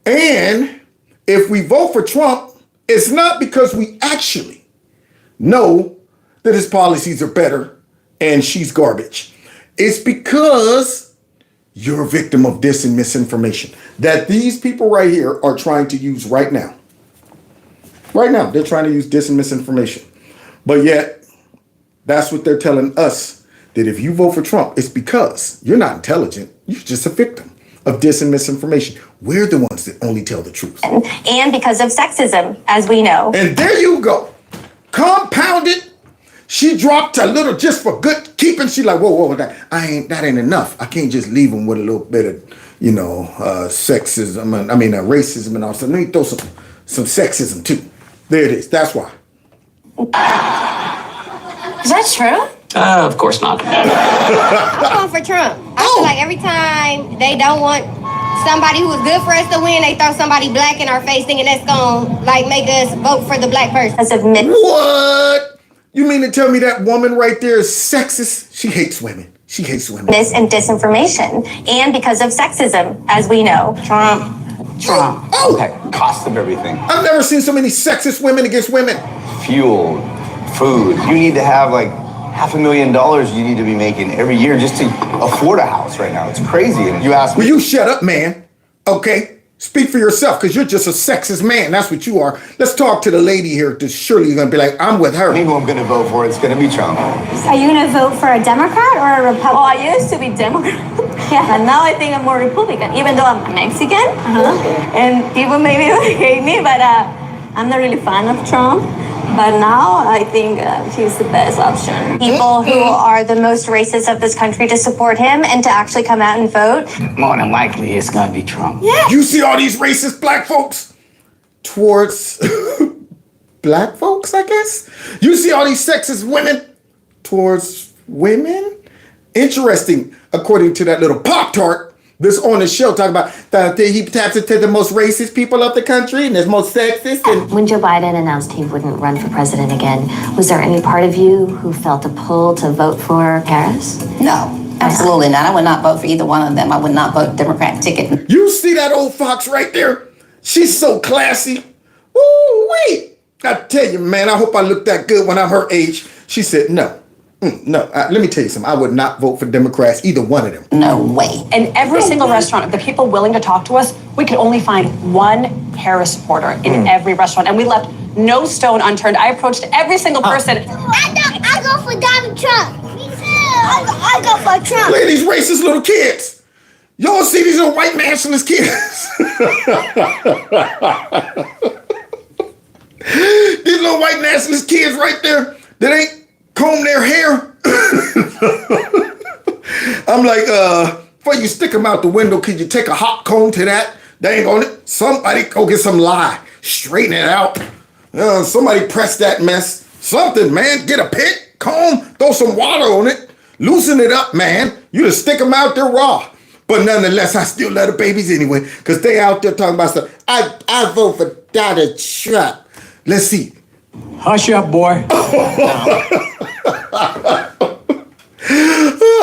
A: And if we vote for Trump, it's not because we actually know that his policies are better and she's garbage. It's because you're a victim of dis and misinformation that these people right here are trying to use right now. Right now, they're trying to use dis and misinformation. But yet, that's what they're telling us, that if you vote for Trump, it's because you're not intelligent. You're just a victim of dis and misinformation. We're the ones that only tell the truth.
Q: And because of sexism, as we know.
A: And there you go. Compounded. She dropped a little just for good keeping. She like, whoa, that ain't enough. I can't just leave him with a little bit of, sexism, racism and all. So let me throw some sexism too. There it is. That's why.
Q: Is that true?
D: Of course not.
R: I'm going for Trump. I feel like every time they don't want somebody who is good for us to win, they throw somebody black in our face thinking that's gonna make us vote for the black person.
A: What? You mean to tell me that woman right there is sexist? She hates women. She hates women.
Q: Mis and disinformation. And because of sexism, as we know.
K: Trump. Okay, cost of everything.
A: I've never seen so many sexist women against women.
K: Fuel, food. You need to have like $500,000 you need to be making every year just to afford a house right now. It's crazy. And you ask me.
A: Will you shut up, man? Okay? Speak for yourself, because you're just a sexist man. That's what you are. Let's talk to the lady here, because surely you're going to be like, I'm with her.
K: I know who I'm going to vote for. It's going to be Trump.
Q: Are you going to vote for a Democrat or a Republican? Oh, I used to be Democrat. Yeah, and now I think I'm more Republican, even though I'm Mexican. And people maybe hate me, but I'm not really a fan of Trump. But now I think he's the best option. People who are the most racist of this country to support him and to actually come out and vote.
G: More than likely, it's going to be Trump.
Q: Yeah.
A: You see all these racist black folks towards black folks, I guess? You see all these sexist women towards women? Interesting, according to that little Pop-Tart that's on the show, talking about that he taps into the most racist people of the country and the most sexist. And
S: when Joe Biden announced he wouldn't run for president again, was there any part of you who felt a pull to vote for Harris?
T: No, absolutely not. I would not vote for either one of them. I would not vote Democrat ticket.
A: You see that old fox right there? She's so classy. Woo, wait. I tell you, man, I hope I look that good when I'm her age. She said no. No, let me tell you something. I would not vote for Democrats, either one of them.
T: No way.
P: In every single restaurant, of the people willing to talk to us, we could only find one Harris supporter in every restaurant, and we left no stone unturned. I approached every single person.
R: I go for Donald Trump. Me too. I go for Trump.
A: Look at these racist little kids. Y'all see these little white nationalist kids? These little white nationalist kids right there that ain't comb their hair. I'm like, before you stick them out the window, could you take a hot comb to that? Dang on it. Somebody go get some lye. Straighten it out. Somebody press that mess. Something, man. Get a pick, comb, throw some water on it. Loosen it up, man. You just stick them out there raw. But nonetheless, I still love the babies anyway, because they out there talking about stuff. I vote for Donald Trump. Let's see.
U: Hush up, boy.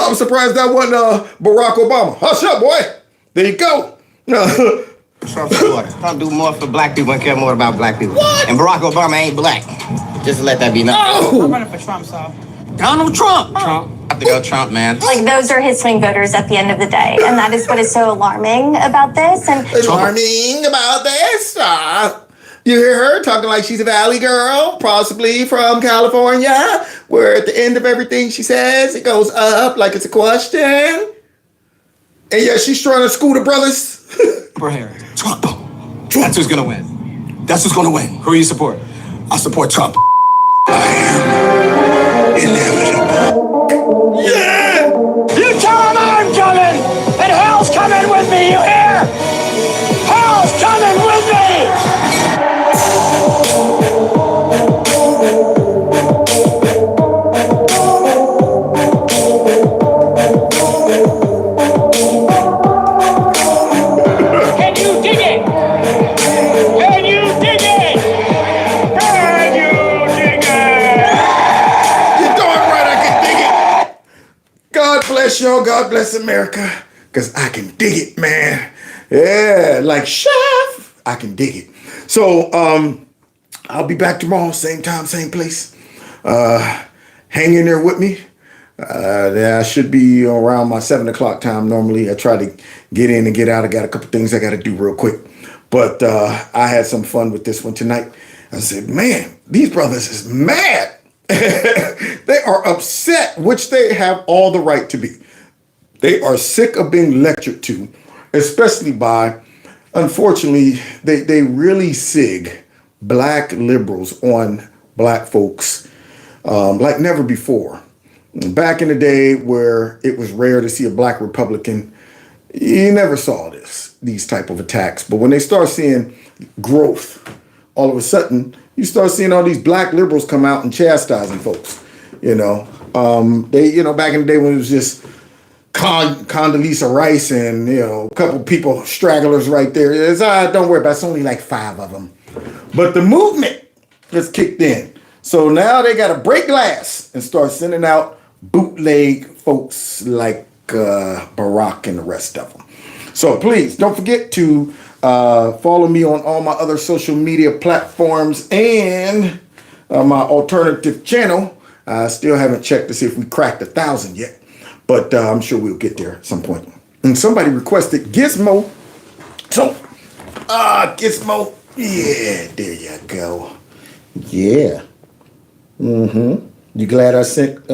A: I'm surprised that wasn't Barack Obama. Hush up, boy. There you go.
V: Trump do more for black people and care more about black people.
A: What?
V: And Barack Obama ain't black. Just to let that be known.
U: I'm running for Trump, so.
V: Donald Trump. Trump. I have to go Trump, man.
Q: Like, those are his swing voters at the end of the day. And that is what is so alarming about this. And
A: alarming about this? You hear her talking like she's a Valley girl, possibly from California, where at the end of everything she says, it goes up like it's a question. And yeah, she's trying to school the brothers.
V: Trump. That's who's gonna win. That's who's gonna win. Who do you support? I support Trump.
A: Inevitable. Yeah!
U: You tell him I'm coming, and hell's coming with me, you hear? Hell's coming with me! Can you dig it? Can you dig it? Can you dig it?
A: You're darn right I can dig it. God bless y'all. God bless America. Because I can dig it, man. Yeah, like chef, I can dig it. So, I'll be back tomorrow, same time, same place. hang in there with me. I should be around my 7 o'clock time. Normally I try to get in and get out. I got a couple things I got to do real quick. But I had some fun with this one tonight. I said, man, these brothers is mad. They are upset, which they have all the right to be. They are sick of being lectured to, especially by, unfortunately, they really sig black liberals on black folks like never before. Back in the day where it was rare to see a black Republican, you never saw these type of attacks. But when they start seeing growth, all of a sudden, you start seeing all these black liberals come out and chastising folks. Back in the day when it was just Condoleezza Rice and, a couple people, stragglers right there. Don't worry about it. It's only like 5 of them. But the movement has kicked in. So now they got to break glass and start sending out bootleg folks like Barack and the rest of them. So please don't forget to follow me on all my other social media platforms and my alternative channel. I still haven't checked to see if we cracked 1,000 yet, but I'm sure we'll get there at some point. And somebody requested Gizmo. So, Gizmo. Yeah, there you go. Yeah. You glad I sent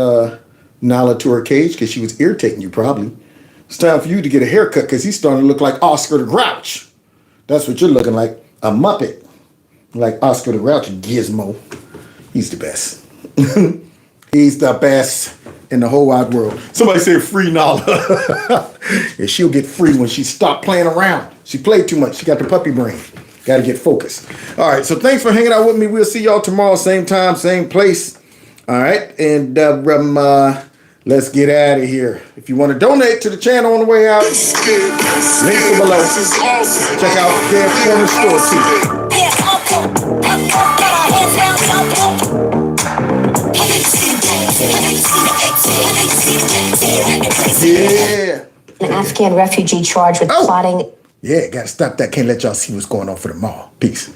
A: Nala to her cage because she was irritating you probably. It's time for you to get a haircut because he's starting to look like Oscar the Grouch. That's what you're looking like, a Muppet. Like Oscar the Grouch, Gizmo. He's the best. He's the best in the whole wide world. Somebody said free Nala. Yeah, she'll get free when she stopped playing around. She played too much. She got the puppy brain. Got to get focused. All right, so thanks for hanging out with me. We'll see y'all tomorrow, same time, same place. All right, and let's get out of here. If you want to donate to the channel on the way out, links are below. Check out their corner store too. Yeah.
S: An Afghan refugee charged with plotting.
A: Yeah, gotta stop that. Can't let y'all see what's going on for the mall. Peace.